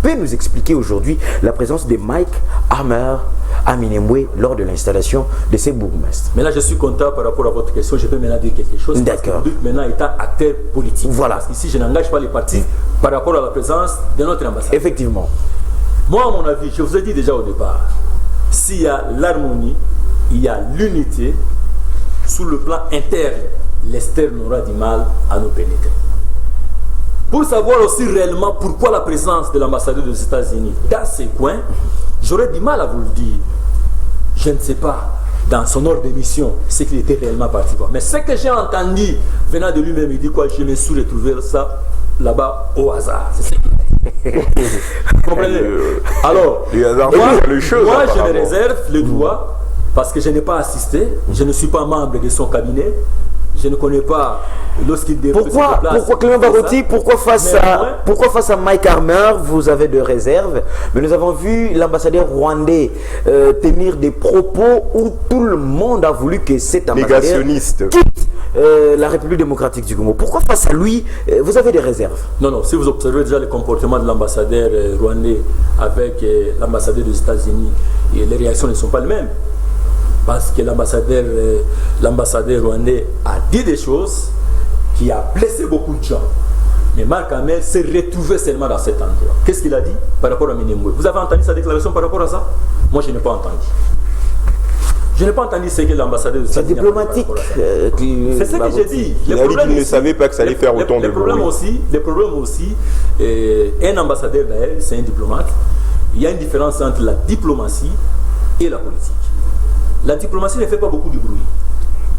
peut nous expliquer aujourd'hui la présence de Mike Hammer à Minembwe lors de l'installation de ces bourgmestres? Mais là, je suis content par rapport à votre question. Je peux maintenant dire quelque chose. D'accord. Maintenant, étant acteur politique. Voilà. Parce qu'ici, je n'engage pas les partis par rapport à la présence de notre ambassade. Effectivement. Moi, à mon avis, je vous ai dit déjà au départ, s'il y a l'harmonie, il y a l'unité, sur le plan interne, l'externe aura du mal à nous pénétrer. Pour savoir aussi réellement pourquoi la présence de l'ambassadeur des États-Unis dans ces coins, j'aurais du mal à vous le dire. Je ne sais pas, dans son ordre de mission, ce qu'il était réellement parti voir. Mais ce que j'ai entendu venant de lui-même, il dit quoi? Je me suis retrouvé ça là-bas au hasard. C'est ce qu'il a dit. Vous comprenez? Alors, moi je me réserve le droit, parce que je n'ai pas assisté, je ne suis pas membre de son cabinet. Je ne connais pas lorsqu'il développe. Pourquoi Clément Barouti, pourquoi face à Mike Hammer, vous avez de réserves? Mais nous avons vu l'ambassadeur rwandais tenir des propos où tout le monde a voulu que cet ambassadeur quitte la République démocratique du Congo. Pourquoi face à lui, vous avez des réserves? Non, si vous observez déjà le comportement de l'ambassadeur rwandais avec l'ambassadeur des États-Unis, les réactions ne sont pas les mêmes. Parce que l'ambassadeur rwandais a dit des choses qui a blessé beaucoup de gens. Mais Marc Hammer s'est retrouvé seulement dans cet endroit. Qu'est-ce qu'il a dit par rapport à Minembwe? Vous avez entendu sa déclaration par rapport à ça? Moi, je n'ai pas entendu. Je n'ai pas entendu ce que l'ambassadeur... C'est diplomatique. C'est ce que j'ai dit. Il a dit qu'il ne savait pas que ça allait faire autant de bruit. Le problème aussi, un ambassadeur d'ailleurs, c'est un diplomate. Il y a une différence entre la diplomatie et la politique. La diplomatie ne fait pas beaucoup de bruit,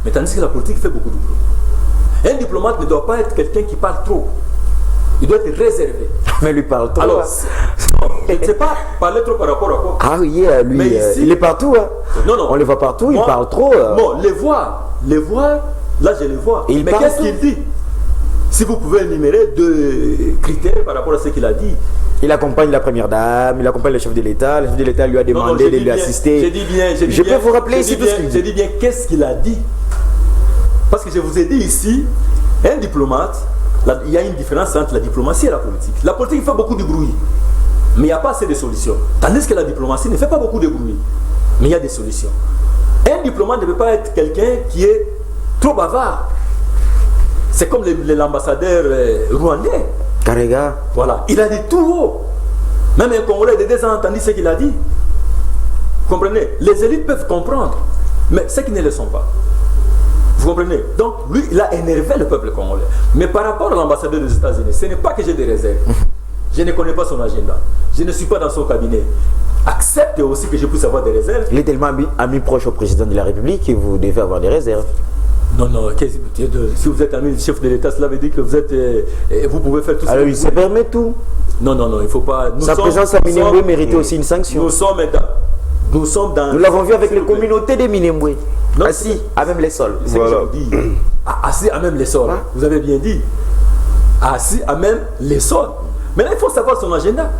mais tandis que la politique fait beaucoup de bruit. Un diplomate ne doit pas être quelqu'un qui parle trop. Il doit être réservé. Mais lui parle trop. Alors, je ne sais pas parler trop par rapport à quoi. Ah oui, lui, ici, il est partout. Hein. Non. On le voit partout, il parle trop. Bon, les voix, là je les vois. Mais qu'est-ce qu'il dit? Si vous pouvez énumérer 2 critères par rapport à ce qu'il a dit. Il accompagne la première dame, il accompagne le chef de l'État. Le chef de l'État lui a demandé de lui assister. Je peux vous rappeler ici tout ce qu'il dit. Je dis bien qu'est-ce qu'il a dit. Parce que je vous ai dit ici, un diplomate, il y a une différence entre la diplomatie et la politique. La politique fait beaucoup de bruit, mais il n'y a pas assez de solutions. Tandis que la diplomatie ne fait pas beaucoup de bruit, mais il y a des solutions. Un diplomate ne peut pas être quelqu'un qui est trop bavard. C'est comme l'ambassadeur rwandais. Karega. Voilà, il a dit tout haut. Même un Congolais de 2 ans a entendu ce qu'il a dit. Vous comprenez? Les élites peuvent comprendre, mais ceux qui ne le sont pas. Vous comprenez? Donc, lui, il a énervé le peuple congolais. Mais par rapport à l'ambassadeur des États-Unis, ce n'est pas que j'ai des réserves. Je ne connais pas son agenda. Je ne suis pas dans son cabinet. Acceptez aussi que je puisse avoir des réserves. Il est tellement ami proche au président de la République que vous devez avoir des réserves. Non, si vous êtes ami du chef de l'État, cela veut dire que vous pouvez faire tout ça. Alors il se permet tout. Non, il ne faut pas... Sa présence à Minembwe méritait aussi une sanction. Nous sommes dans... Nous l'avons vu avec les communautés de Minembwe. Assis à même les sols. C'est ce que je vous dis. Assis à même les sols. Vous avez bien dit. Assis à même les sols. Mais là, il faut savoir son agenda.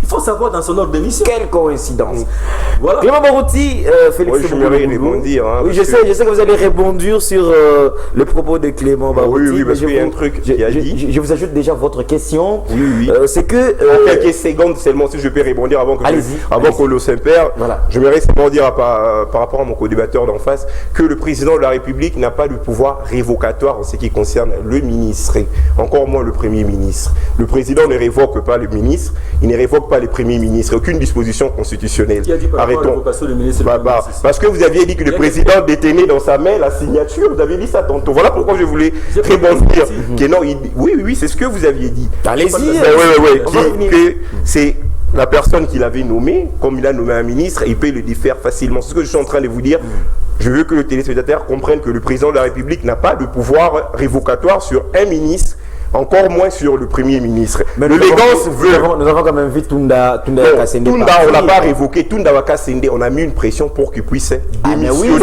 Il faut savoir dans son ordre de mission. Quelle coïncidence. Voilà. Clément Barouti, Félix. Oui, je vais rebondir. Oui, je sais que vous allez rebondir sur le propos de Clément Barouti. Oui, parce qu'il y a un truc qu'il a dit. Je vous ajoute déjà votre question. Oui. C'est que... quelques secondes seulement, si je peux rebondir avant que l'eau s'impère. Voilà. J'aimerais seulement dire par rapport à mon co-débatteur d'en face que le président de la République n'a pas de pouvoir révocatoire en ce qui concerne le ministre, encore moins le Premier ministre. Le président ne révoque pas le ministre, il ne révoque pas pas les premiers ministres, aucune disposition constitutionnelle. Qui a dit par rapport à l'évocation du ministre Parce que vous aviez dit que le président détenait dans sa main la signature, vous avez dit ça tantôt. Voilà pourquoi je voulais très bon dire que non, oui, c'est ce que vous aviez dit. Allez-y. Que c'est la personne qu'il avait nommée, comme il a nommé un ministre, il peut le défaire facilement. C'est ce que je suis en train de vous dire. Je veux que le téléspectateur comprenne que le président de la République n'a pas de pouvoir révocatoire sur un ministre, encore moins sur le premier ministre. Mais l'élégance veut... Nous avons quand même vu Tunda Wakasende. Tunda, on l'a pas révoqué. Tunda Wakasende, on a mis une pression pour qu'il puisse démissionner,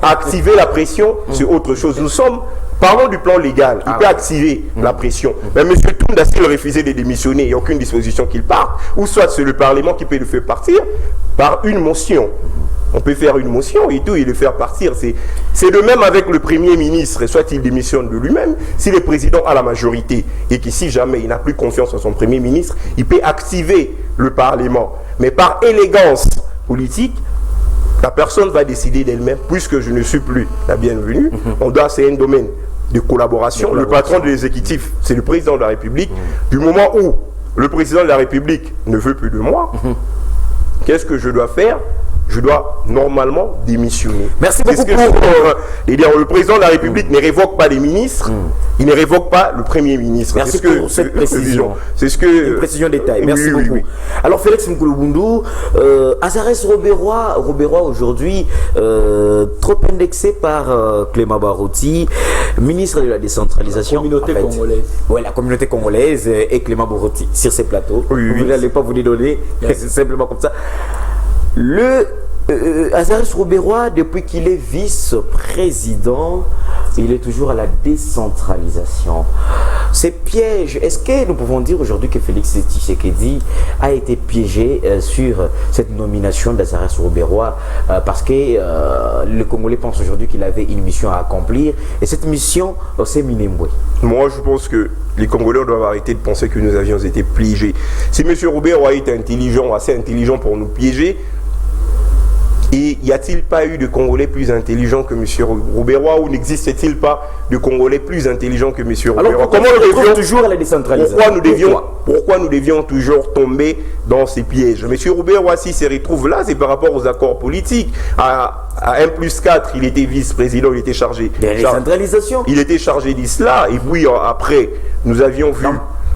activer la pression, c'est autre chose. Nous sommes... Parlons du plan légal, il peut activer la pression. Mais M. Tunda, s'il refusait de démissionner, il n'y a aucune disposition qu'il parte, ou soit c'est le Parlement qui peut le faire partir par une motion. On peut faire une motion et tout, et le faire partir. C'est de même avec le Premier ministre, soit il démissionne de lui-même, si le président a la majorité, et que si jamais il n'a plus confiance en son Premier ministre, il peut activer le Parlement. Mais par élégance politique, la personne va décider d'elle-même, puisque je ne suis plus la bienvenue. C'est un domaine de collaboration. Le patron de l'exécutif, c'est le président de la République. Du moment où le président de la République ne veut plus de moi, qu'est-ce que je dois faire? Je dois normalement démissionner. Merci beaucoup le président de la République ne révoque pas les ministres, il ne révoque pas le Premier ministre. Merci pour cette précision. C'est ce que... Une précision détail. Merci beaucoup. Oui. Alors Félix Mkulubundu, Azares Robérois aujourd'hui, trop indexé par Clément Baroti, ministre de la décentralisation. La communauté congolaise. Oui, la communauté congolaise et Clément Baroti sur ces plateaux. Vous n'allez pas vous dédonner, c'est simplement comme ça. Azares Robérois, depuis qu'il est vice-président, il est toujours à la décentralisation. Ces pièges, est-ce que nous pouvons dire aujourd'hui que Félix Tshisekedi a été piégé sur cette nomination d'Azares Robérois parce que le Congolais pense aujourd'hui qu'il avait une mission à accomplir et cette mission, c'est Minembwe? Moi, je pense que les Congolais doivent arrêter de penser que nous avions été piégés. Si M. Robérois est intelligent, assez intelligent pour nous piéger, et y a-t-il pas eu de Congolais plus intelligents que M. Robérois ou n'existe-t-il pas de Congolais plus intelligents que M. Robérois? Alors comment nous devions toujours à la décentralisation? Pourquoi nous devions toujours tomber dans ces pièges? M. Robérois, s'il se retrouve là, c'est par rapport aux accords politiques. À 1+4, il était vice-président, il était chargé de la décentralisation. Il était chargé de cela. Et puis après, nous avions vu...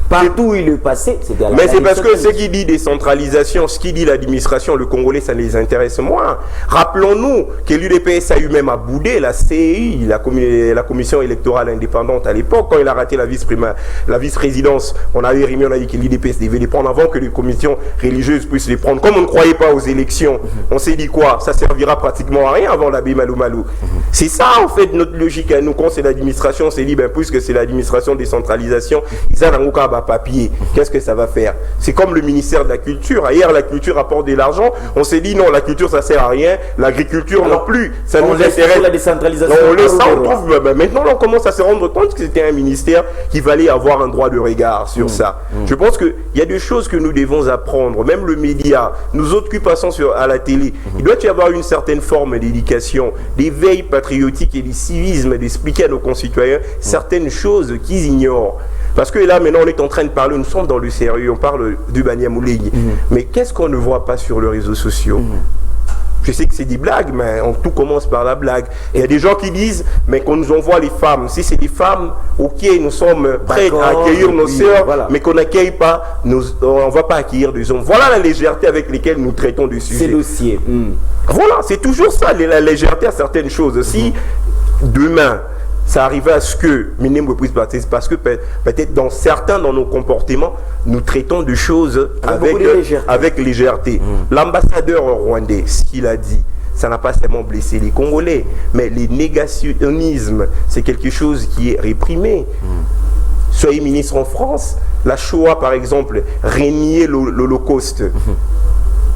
Partout où il est passé, c'était à la... Mais c'est parce que ce qui dit décentralisation, ce qui dit l'administration, le Congolais, ça les intéresse moins. Rappelons-nous que l'UDPS a eu même à bouder la CEI, la commission électorale indépendante à l'époque, quand il a raté la vice-présidence. On avait remis, on a dit que l'UDPS devait les prendre avant que les commissions religieuses puissent les prendre. Comme on ne croyait pas aux élections, on s'est dit quoi? Ça servira pratiquement à rien avant l'abbé Malou Malou. C'est ça en fait notre logique à nous. Quand c'est l'administration, on s'est dit, puisque c'est l'administration décentralisation, ils ont un papier, qu'est-ce que ça va faire? C'est comme le ministère de la Culture. Hier, la culture apporte de l'argent. On s'est dit non, la culture ça sert à rien, l'agriculture non plus. Ça nous intéresse. La décentralisation. On laisse ça, on trouve. Maintenant, on commence à se rendre compte que c'était un ministère qui valait avoir un droit de regard sur ça. Je pense qu'il y a des choses que nous devons apprendre. Même le média, nous autres qui passons à la télé, il doit y avoir une certaine forme d'éducation, d'éveil patriotique et de civisme, d'expliquer à nos concitoyens certaines choses qu'ils ignorent. Parce que là, maintenant, on est en train de parler, nous sommes dans le sérieux, on parle du Banyamulenge. Mais qu'est-ce qu'on ne voit pas sur les réseaux sociaux? Je sais que c'est des blagues, mais tout commence par la blague. Il y a des gens qui disent, mais qu'on nous envoie les femmes. Si c'est des femmes, ok, nous sommes prêts à accueillir nos sœurs, mais qu'on n'accueille pas, on ne va pas accueillir des hommes. Voilà la légèreté avec laquelle nous traitons du sujet. Ces dossiers. Voilà, c'est toujours ça, la légèreté à certaines choses. Si demain, ça arrivait à ce que Minembwe puisse partir, parce que peut-être dans certains dans nos comportements, nous traitons de choses avec légèreté. L'ambassadeur rwandais, ce qu'il a dit, ça n'a pas seulement blessé les Congolais, mais les négationnismes, c'est quelque chose qui est réprimé. Soyez ministre en France, la Shoah par exemple, régner l'Holocauste.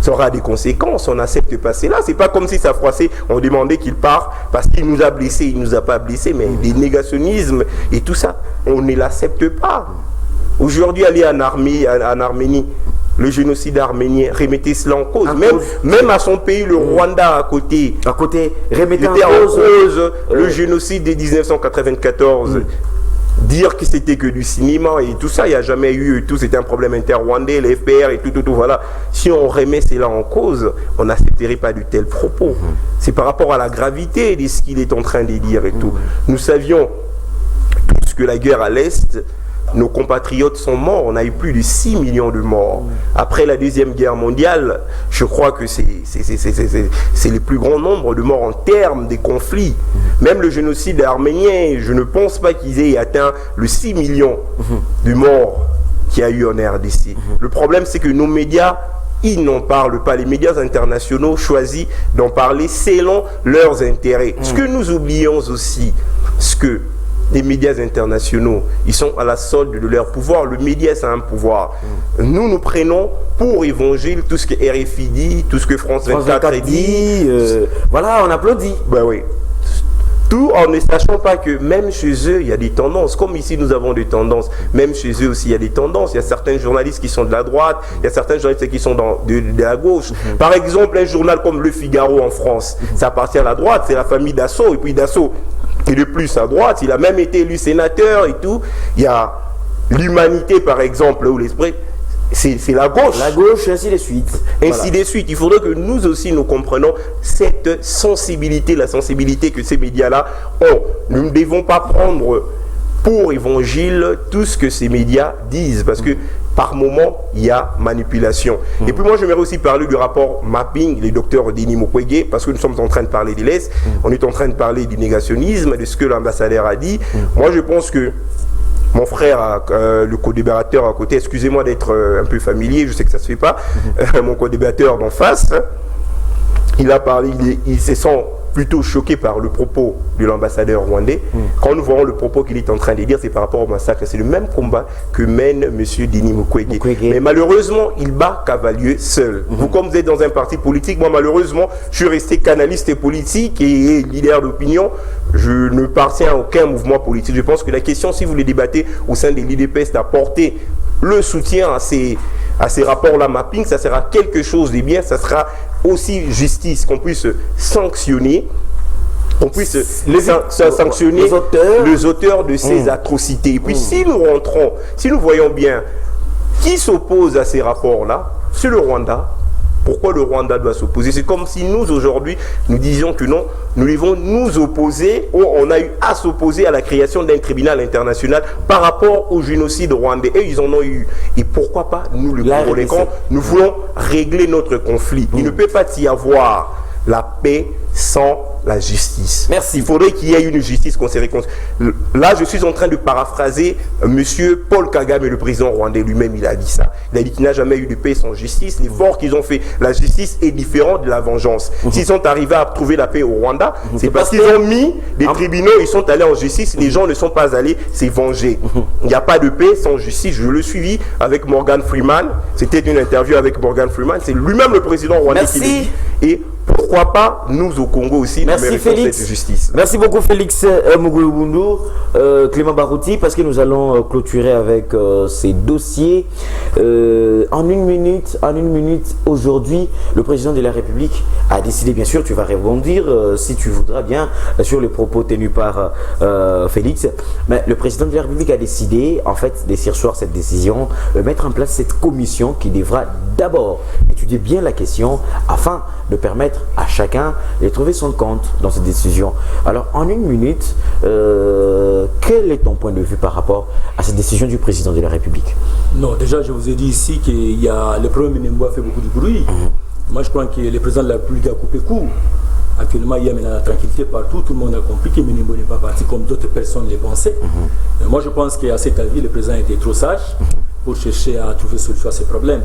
Ça aura des conséquences, on accepte pas cela. C'est pas comme si ça froissait, on demandait qu'il parte parce qu'il nous a blessés, il nous a pas blessés, mais des négationnismes et tout ça, on ne l'accepte pas. Aujourd'hui, aller en Arménie, le génocide arménien, remettez cela en cause. Même à son pays, le Rwanda à côté, remettez en cause le génocide de 1994. dire que c'était que du cinéma et tout ça, il n'y a jamais eu tout, c'était un problème inter-rwandais, les FPR et tout, voilà. Si on remet cela en cause, on n'accepterait pas de tels propos. C'est par rapport à la gravité de ce qu'il est en train de dire et tout. Nous savions tous que la guerre à l'Est, nos compatriotes sont morts. On a eu plus de 6 millions de morts. Après la Deuxième Guerre mondiale, je crois que c'est le plus grand nombre de morts en termes des conflits. Même le génocide arménien, je ne pense pas qu'ils aient atteint le 6 millions de morts qu'il y a eu en RDC. Le problème, c'est que nos médias, ils n'en parlent pas. Les médias internationaux choisissent d'en parler selon leurs intérêts. Ce que nous oublions aussi, ce que les médias internationaux, ils sont à la solde de leur pouvoir. Le média, c'est un pouvoir. Nous prenons pour évangile tout ce que RFI dit, tout ce que France 24 dit. Voilà, on applaudit. Ben oui. Tout en ne sachant pas que même chez eux, il y a des tendances. Comme ici, nous avons des tendances. Même chez eux aussi, il y a des tendances. Il y a certains journalistes qui sont de la droite. Il y a certains journalistes qui sont de la gauche. Par exemple, un journal comme Le Figaro en France, ça appartient à la droite. C'est la famille Dassault. Et puis Dassault, il est plus à droite. Il a même été élu sénateur et tout. Il y a l'Humanité, par exemple, ou l'Esprit. C'est la gauche. La gauche, ainsi de suite. Ainsi de suite. Il faudrait que nous aussi, nous comprenions cette sensibilité, la sensibilité que ces médias-là ont. Nous ne devons pas prendre pour évangile tout ce que ces médias disent, parce que par moment, il y a manipulation. Et puis moi, j'aimerais aussi parler du rapport mapping, les docteurs Denis Mukwege, parce que nous sommes en train de parler de l'Est, on est en train de parler du négationnisme, de ce que l'ambassadeur a dit. Moi, je pense que mon frère, le co-débatteur à côté, excusez-moi d'être un peu familier, je sais que ça ne se fait pas, mon co-débatteur d'en face, il a parlé, il se sent plutôt choqué par le propos de l'ambassadeur rwandais. Quand nous voyons le propos qu'il est en train de dire, c'est par rapport au massacre. C'est le même combat que mène M. Denis Mukwege. Mais malheureusement, il bat cavalier seul. Vous, comme vous êtes dans un parti politique, moi malheureusement, je suis resté canaliste politique et leader d'opinion. Je ne partiens à aucun mouvement politique. Je pense que la question, si vous les débattez au sein de l'IDPS, d'apporter le soutien à ces rapports-là mapping, ça sera quelque chose de bien, ça sera aussi justice, qu'on puisse sanctionner, sanctionner les auteurs de ces atrocités. Et puis si nous rentrons, si nous voyons bien qui s'oppose à ces rapports-là, c'est le Rwanda. Pourquoi le Rwanda doit s'opposer? C'est comme si nous, aujourd'hui, nous disions que non, nous devons nous opposer, ou on a eu à s'opposer à la création d'un tribunal international par rapport au génocide rwandais. Et ils en ont eu. Et pourquoi pas, nous, le Congolais, quand nous voulons régler notre conflit. Il ne peut pas y avoir la paix sans la justice. Merci. Il faudrait qu'il y ait une justice qu'on se réconcilie. Là, je suis en train de paraphraser Monsieur Paul Kagame, le président rwandais lui-même, il a dit ça. Il a dit qu'il n'a jamais eu de paix sans justice. L'effort qu'ils ont fait, la justice est différente de la vengeance. S'ils sont arrivés à trouver la paix au Rwanda, c'est parce qu'ils ont mis des tribunaux, ils sont allés en justice, les gens ne sont pas allés se venger. Il n'y a pas de paix sans justice. Je le suivis avec Morgan Freeman. C'était une interview avec Morgan Freeman. C'est lui-même le président rwandais qui l'a dit. Et pourquoi pas nous au Congo aussi, nous méritons cette justice. Merci beaucoup Félix Mugulubundu, Clément Barouti, parce que nous allons clôturer avec ces dossiers. En une minute, aujourd'hui, le président de la République a décidé, bien sûr, tu vas rebondir si tu voudras bien sur les propos tenus par Félix, mais le président de la République a décidé, en fait, de surseoir cette décision, de mettre en place cette commission qui devra d'abord étudier bien la question afin de permettre à chacun de trouver son compte dans cette décision. Alors, en une minute, quel est ton point de vue par rapport à cette décision du président de la République? Non, déjà, je vous ai dit ici que le premier ministre a fait beaucoup de bruit. Moi, je crois que le président de la République a coupé court. Actuellement, il y a maintenant la tranquillité partout. Tout le monde a compris que Menimbo n'est pas parti comme d'autres personnes le pensaient. Moi, je pense qu'à cet avis, le président était trop sage pour chercher à trouver solution à ces problèmes.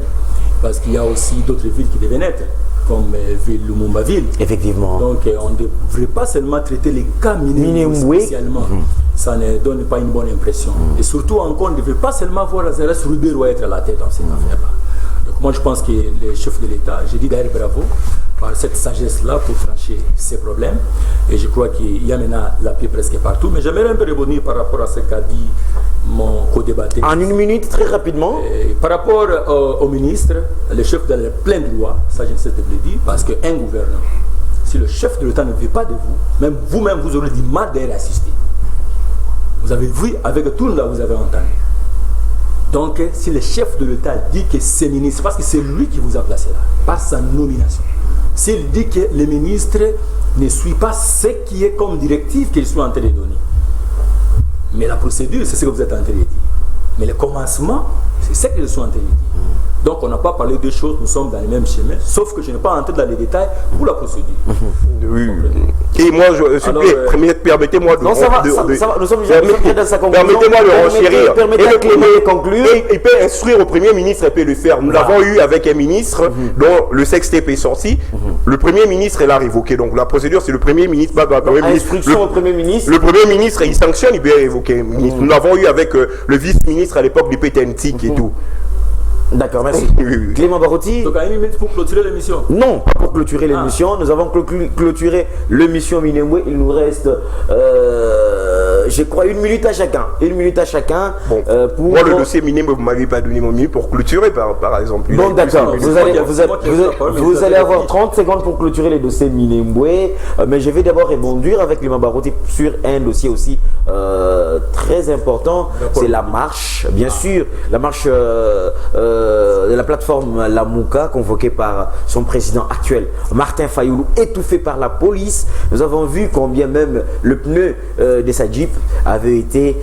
Parce qu'il y a aussi d'autres villes qui devaient naître, comme Lumumba-Ville. Effectivement. Donc, on ne devrait pas seulement traiter les cas Minembwe spécialement. Ça ne donne pas une bonne impression. Et surtout, encore, on ne devrait pas seulement voir Lazarus Rubero être à la tête dans cette affaire-là. Donc, moi, je pense que les chefs de l'État, j'ai dit d'ailleurs bravo par cette sagesse-là pour franchir ces problèmes. Et je crois qu'il y a maintenant la paix presque partout. Mais j'aimerais un peu rebondir par rapport à ce qu'a dit mon co-débatteur. En une minute, très rapidement. Par rapport au ministre, le chef de plein droit, ça je ne sais de le dire, parce qu'un gouvernant, si le chef de l'État ne veut pas de vous, même vous-même, vous aurez du mal d'y assister. Vous avez vu avec tout le monde là, vous avez entendu. Donc, si le chef de l'État dit que c'est ministre, parce que c'est lui qui vous a placé là, par sa nomination. S'il dit que le ministre ne suit pas ce qui est comme directive qu'il soit en train de donner. Mais la procédure, c'est ce que vous êtes en train de dire. Mais le commencement, c'est ce qu'ils sont en train de dire. Donc on n'a pas parlé de choses, nous sommes dans le même chemin, sauf que je n'ai pas entré dans les détails pour la procédure. Oui. Et moi, permettez-moi de... Non, ça va, nous sommes déjà dans sa conclusion. Permettez-moi de renchérir. Permettez à Clément de conclure. Il peut instruire au Premier ministre, il peut le faire. Nous l'avons eu avec un ministre dont le sextape est sorti. Le Premier ministre l'a révoqué. Donc la procédure, c'est le Premier ministre. Instruction au Premier ministre. Le Premier ministre, il sanctionne, il peut révoquer un ministre. Nous l'avons eu avec le vice-ministre à l'époque du PTNTIC et tout. D'accord, merci. Clément Barotti. Donc, à une minute pour clôturer l'émission. Non, pas pour clôturer l'émission. Nous avons clôturé l'émission Minembwe. Il nous reste, je crois, 1 minute à chacun. 1 minute à chacun. Bon. Pour... Moi, le dossier Minembwe, vous ne m'avez pas donné mon minute pour clôturer, par exemple. Bon, d'accord. Vous allez avoir 30 secondes pour clôturer les dossiers Minembwe. Mais je vais d'abord rebondir avec Clément Barotti sur un dossier aussi très important. C'est la marche, bien sûr. La marche... de la plateforme Lamouka, convoquée par son président actuel, Martin Fayoulou, étouffé par la police. Nous avons vu combien même le pneu de sa Jeep avait été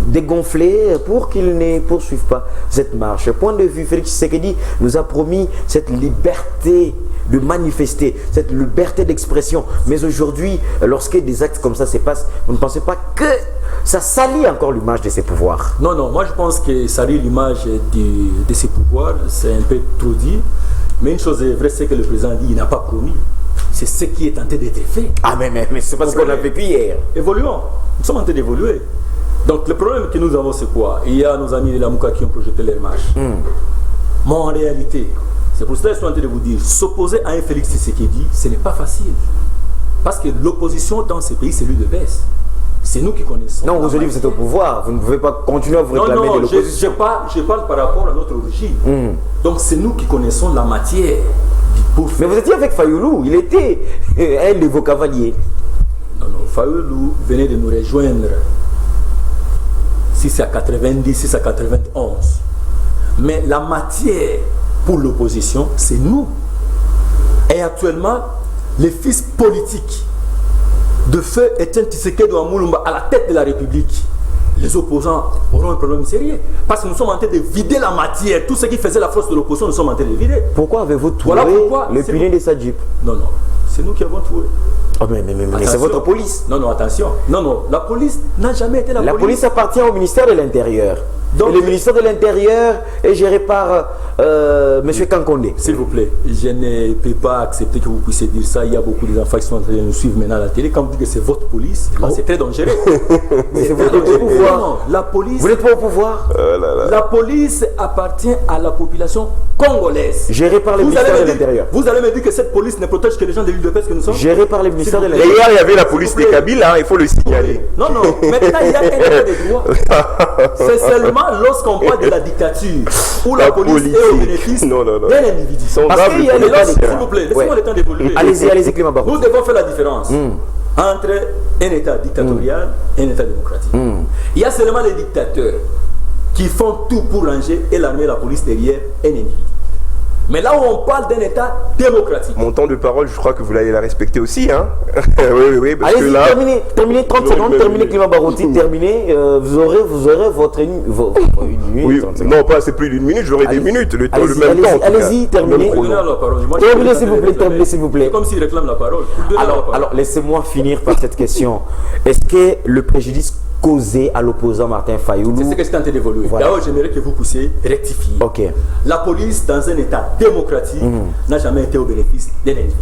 dégonflé pour qu'il ne poursuive pas cette marche. Point de vue, Félix Tshisekedi nous a promis cette liberté de manifester, cette liberté d'expression. Mais aujourd'hui, lorsque des actes comme ça se passent, vous ne pensez pas que ça salit encore l'image de ses pouvoirs? Non, non, moi je pense que salit l'image de ses pouvoirs, c'est un peu trop dit. Mais une chose est vraie, c'est que le président dit qu'il n'a pas promis. C'est ce qui est tenté d'être fait. Ah mais c'est pas ce qu'on a vécu hier. Évoluons, nous sommes en train d'évoluer. Donc le problème que nous avons, c'est quoi? Il y a nos amis de la Mouka qui ont projeté leur marche. Mais en réalité, c'est pour cela que je suis en train de vous dire, s'opposer à un Félix Tshisekedi, ce n'est pas facile. Parce que l'opposition dans ce pays, c'est lui de baisse. C'est nous qui connaissons. Non, aujourd'hui vous êtes au pouvoir, vous ne pouvez pas continuer à vous réclamer de l'opposition. Je parle par rapport à notre origine. Donc c'est nous qui connaissons la matière. Mais vous étiez avec Fayoulou, il était un de vos cavaliers. Non, non, Fayoulou venait de nous rejoindre. Si c'est à 90, si c'est à 91. Mais la matière pour l'opposition, c'est nous. Et actuellement, les fils politiques de feu Etienne Tshisekedi Moulumba à la tête de la République, les opposants auront un problème sérieux. Parce que nous sommes en train de vider la matière. Tout ce qui faisait la force de l'opposition, nous sommes en train de vider. Pourquoi avez-vous trouvé le pilier de sa Jeep? Non, non, c'est nous qui avons trouvé. Oh, mais c'est votre police. Non, non, attention. Non, non, la police n'a jamais été la police. La police appartient au ministère de l'Intérieur. Donc, et le ministère de l'Intérieur est géré par M. Kankonde. S'il vous plaît, je ne peux pas accepter que vous puissiez dire ça. Il y a beaucoup d'enfants qui sont en train de nous suivre maintenant à la télé. Quand vous dites que c'est votre police, c'est très dangereux. Mais c'est votre pouvoir. Non, la police... Vous n'êtes pas au pouvoir. La police appartient à la population congolaise. Gérée par le ministère de l'Intérieur. Vous allez me dire que cette police ne protège que les gens de l'île de Pest que nous sommes? Gérée par le ministère de l'Intérieur. D'ailleurs, il y avait la police des Kabyles, hein, il faut le signaler. Non, non, maintenant il y a un état de droit. C'est seulement lorsqu'on parle de la dictature où la police est au bénéfice d'un individu. Parce qu'il y a l'état de droit. S'il vous plaît, laissez-moi le temps d'évoluer. Allez-y, Clément Barotti. Nous devons faire la différence entre un état dictatorial et un état démocratique. Il y a seulement les dictateurs qui font tout pour ranger et l'armée et la police derrière un individu. Mais là où on parle d'un état démocratique. Mon temps de parole, je crois que vous allez la respecter aussi, hein. Oui, parce que allez-y, là... terminez 30 secondes, terminez Clément Barotti, terminez, vous aurez votre une minute. Oui, non, pas c'est plus d'une minute, j'aurai des minutes, le même temps. Allez-y, terminez. Terminez s'il vous plaît, terminez s'il vous plaît. C'est comme s'il réclame la parole. Alors laissez-moi finir par cette question. Est-ce que le préjudice causé à l'opposant Martin Fayoulou... C'est ce que je tente d'évoluer. Voilà. D'abord, j'aimerais que vous puissiez rectifier. Ok. La police, dans un état démocratique, n'a jamais été au bénéfice d'un individu.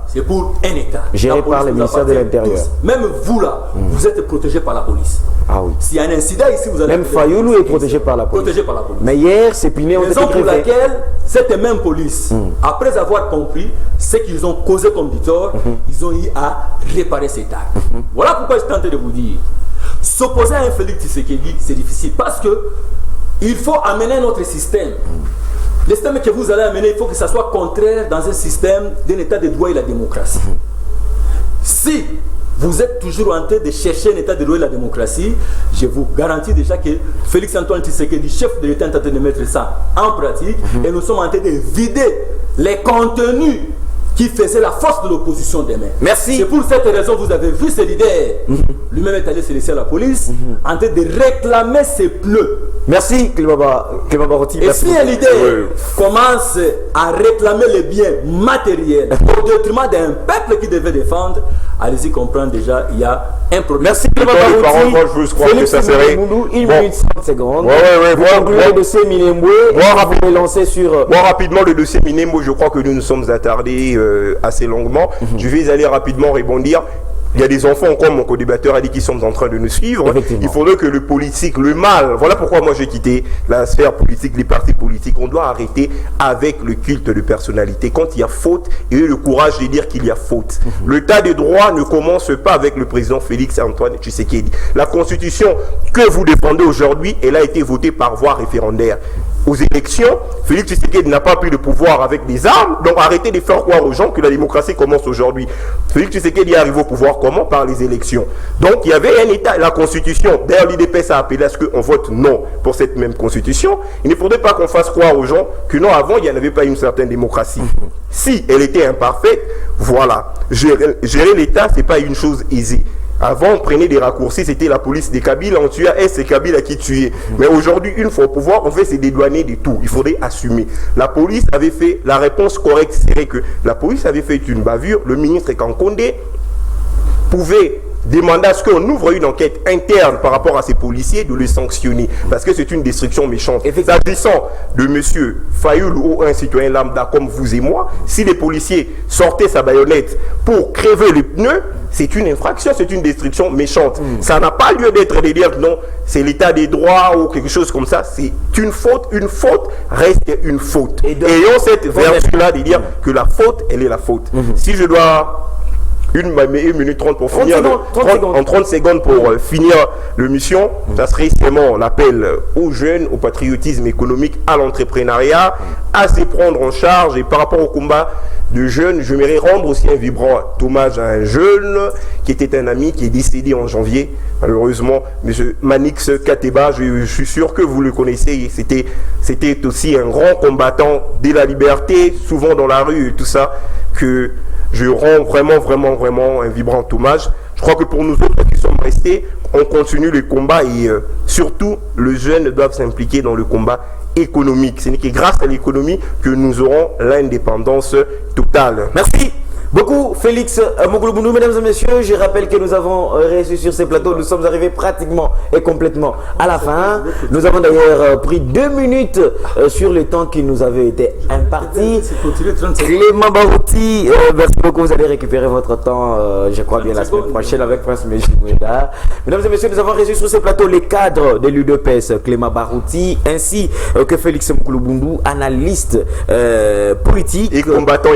C'est pour un état. Géré par le ministère de l'Intérieur. Même vous là, vous êtes protégé par la police. Ah oui. S'il y a un incident ici, vous allez... Même Fayoulou est protégé par la police. Protégé par la police. Mais hier, ces pinés ont été raison grevés. pour laquelle cette même police, après avoir compris ce qu'ils ont causé comme du tort, ils ont eu à réparer cet acte. Voilà pourquoi je tentais de vous dire. S'opposer à un Félix Tshisekedi, c'est difficile parce que il faut amener notre système. Le système que vous allez amener, il faut que ça soit contraire dans un système d'un état de droit et la démocratie. Si vous êtes toujours en train de chercher un état de droit et la démocratie. Je vous garantis déjà que Félix-Antoine Tshisekedi, chef de l'État, est en train de mettre ça en pratique. Et nous sommes en train de vider les contenus qui faisaient la force de l'opposition demain. Merci. C'est pour cette raison vous avez vu ce leader. Lui-même est allé se laisser à la police en train de réclamer ses pneus. Merci Clément Barouti. Et Merci si un beaucoup. leader commence à réclamer les biens matériels au détriment d'un peuple qui devait défendre, allez-y comprendre déjà, il y a un problème. Merci Clément Dans les paroles, Barouti. moi, je crois que ça serait... Moulou, 1 Bon. minute 30 secondes. Ouais, Vous moi, concluez le dossier Minembwe et vous pouvez lancer sur... Moi, rapidement, le dossier Minembwe, je crois que nous nous sommes attardés assez longuement. Je vais aller rapidement rebondir. Il y a des enfants, comme mon co-débatteur a dit, qui sont en train de nous suivre. Il faudrait que le politique, le mal, voilà pourquoi moi j'ai quitté la sphère politique, les partis politiques. On doit arrêter avec le culte de personnalité. Quand il y a faute, il y a le courage de dire qu'il y a faute. Le tas de droit ne commence pas avec le président Félix-Antoine Tshisekedi. La constitution que vous défendez aujourd'hui, elle a été votée par voie référendaire. Aux élections, Félix Tshisekedi n'a pas pris le pouvoir avec des armes, donc arrêtez de faire croire aux gens que la démocratie commence aujourd'hui. Félix Tshisekedi arrive au pouvoir comment? Par les élections. Donc il y avait un État, la constitution, d'ailleurs l'IDPS a appelé à ce qu'on vote non pour cette même constitution. Il ne faudrait pas qu'on fasse croire aux gens que non, avant il n'y en avait pas une certaine démocratie. Si elle était imparfaite, voilà. Gérer l'État, c'est pas une chose aisée. Avant, on prenait des raccourcis, c'était la police des Kabila, on tuait, c'est Kabila qui tuait. Mais aujourd'hui, une fois au pouvoir, on fait se dédouaner de tout. Il faudrait assumer. La police avait fait, la réponse correcte serait que la police avait fait une bavure, le ministre Kankondé pouvait demander à ce qu'on ouvre une enquête interne par rapport à ces policiers, de les sanctionner, parce que c'est une destruction méchante. S'agissant de monsieur Fayoul ou un citoyen lambda comme vous et moi, si les policiers sortaient sa baïonnette pour crever les pneus, c'est une infraction, c'est une destruction méchante. Ça n'a pas lieu d'être de dire non, c'est l'état des droits ou quelque chose comme ça. C'est une faute reste une faute. Ayons cette vertu-là de dire que la faute, elle est la faute. Si je dois... 1 minute 30 pour finir, en 30 secondes pour finir l'émission, ça serait seulement l'appel aux jeunes, au patriotisme économique, à l'entrepreneuriat, à se prendre en charge. Et par rapport au combat de jeunes, je j'aimerais rendre aussi un vibrant hommage à un jeune qui était un ami qui est décédé en janvier, malheureusement, M. Manix Kateba, je suis sûr que vous le connaissez, c'était aussi un grand combattant de la liberté, souvent dans la rue et tout ça, que je rends vraiment un vibrant hommage. Je crois que pour nous autres qui sommes restés, on continue le combat et surtout, les jeunes doivent s'impliquer dans le combat économique. Ce n'est que grâce à l'économie que nous aurons l'indépendance totale. Merci beaucoup Félix Mokoulouboundou. Mesdames et messieurs, je rappelle que nous avons reçu sur ces plateaux, nous sommes arrivés pratiquement et complètement à la fin. Nous avons d'ailleurs pris 2 minutes sur le temps qui nous avait été imparti. Clément Barouti, merci beaucoup, vous allez récupérer votre temps, je crois bien la semaine prochaine avec Prince Mejimoueda. Mesdames et messieurs, nous avons reçu sur ces plateaux les cadres de l'UDPS, Clément Barouti, ainsi que Félix Mokoulouboundou, analyste politique et combattant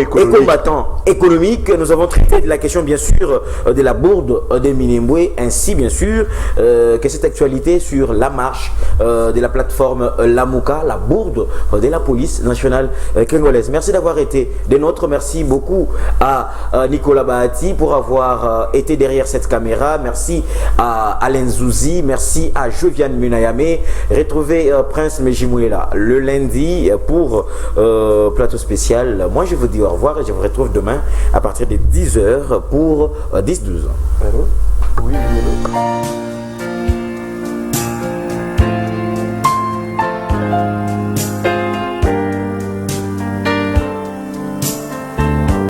économique. Nous avons traité de la question bien sûr de la bourde de Minembwe, ainsi bien sûr que cette actualité sur la marche de la plateforme Lamuka, la bourde de la police nationale congolaise. Merci d'avoir été des nôtres. Merci beaucoup à Nicolas Bahati pour avoir été derrière cette caméra. Merci à Alain Zouzi, merci à Joviane Munayame. Retrouvez Prince Mejimouela le lundi pour plateau spécial. Moi je vous dis au revoir et je vous retrouve demain à partir de 10h pour 10-12. Oui.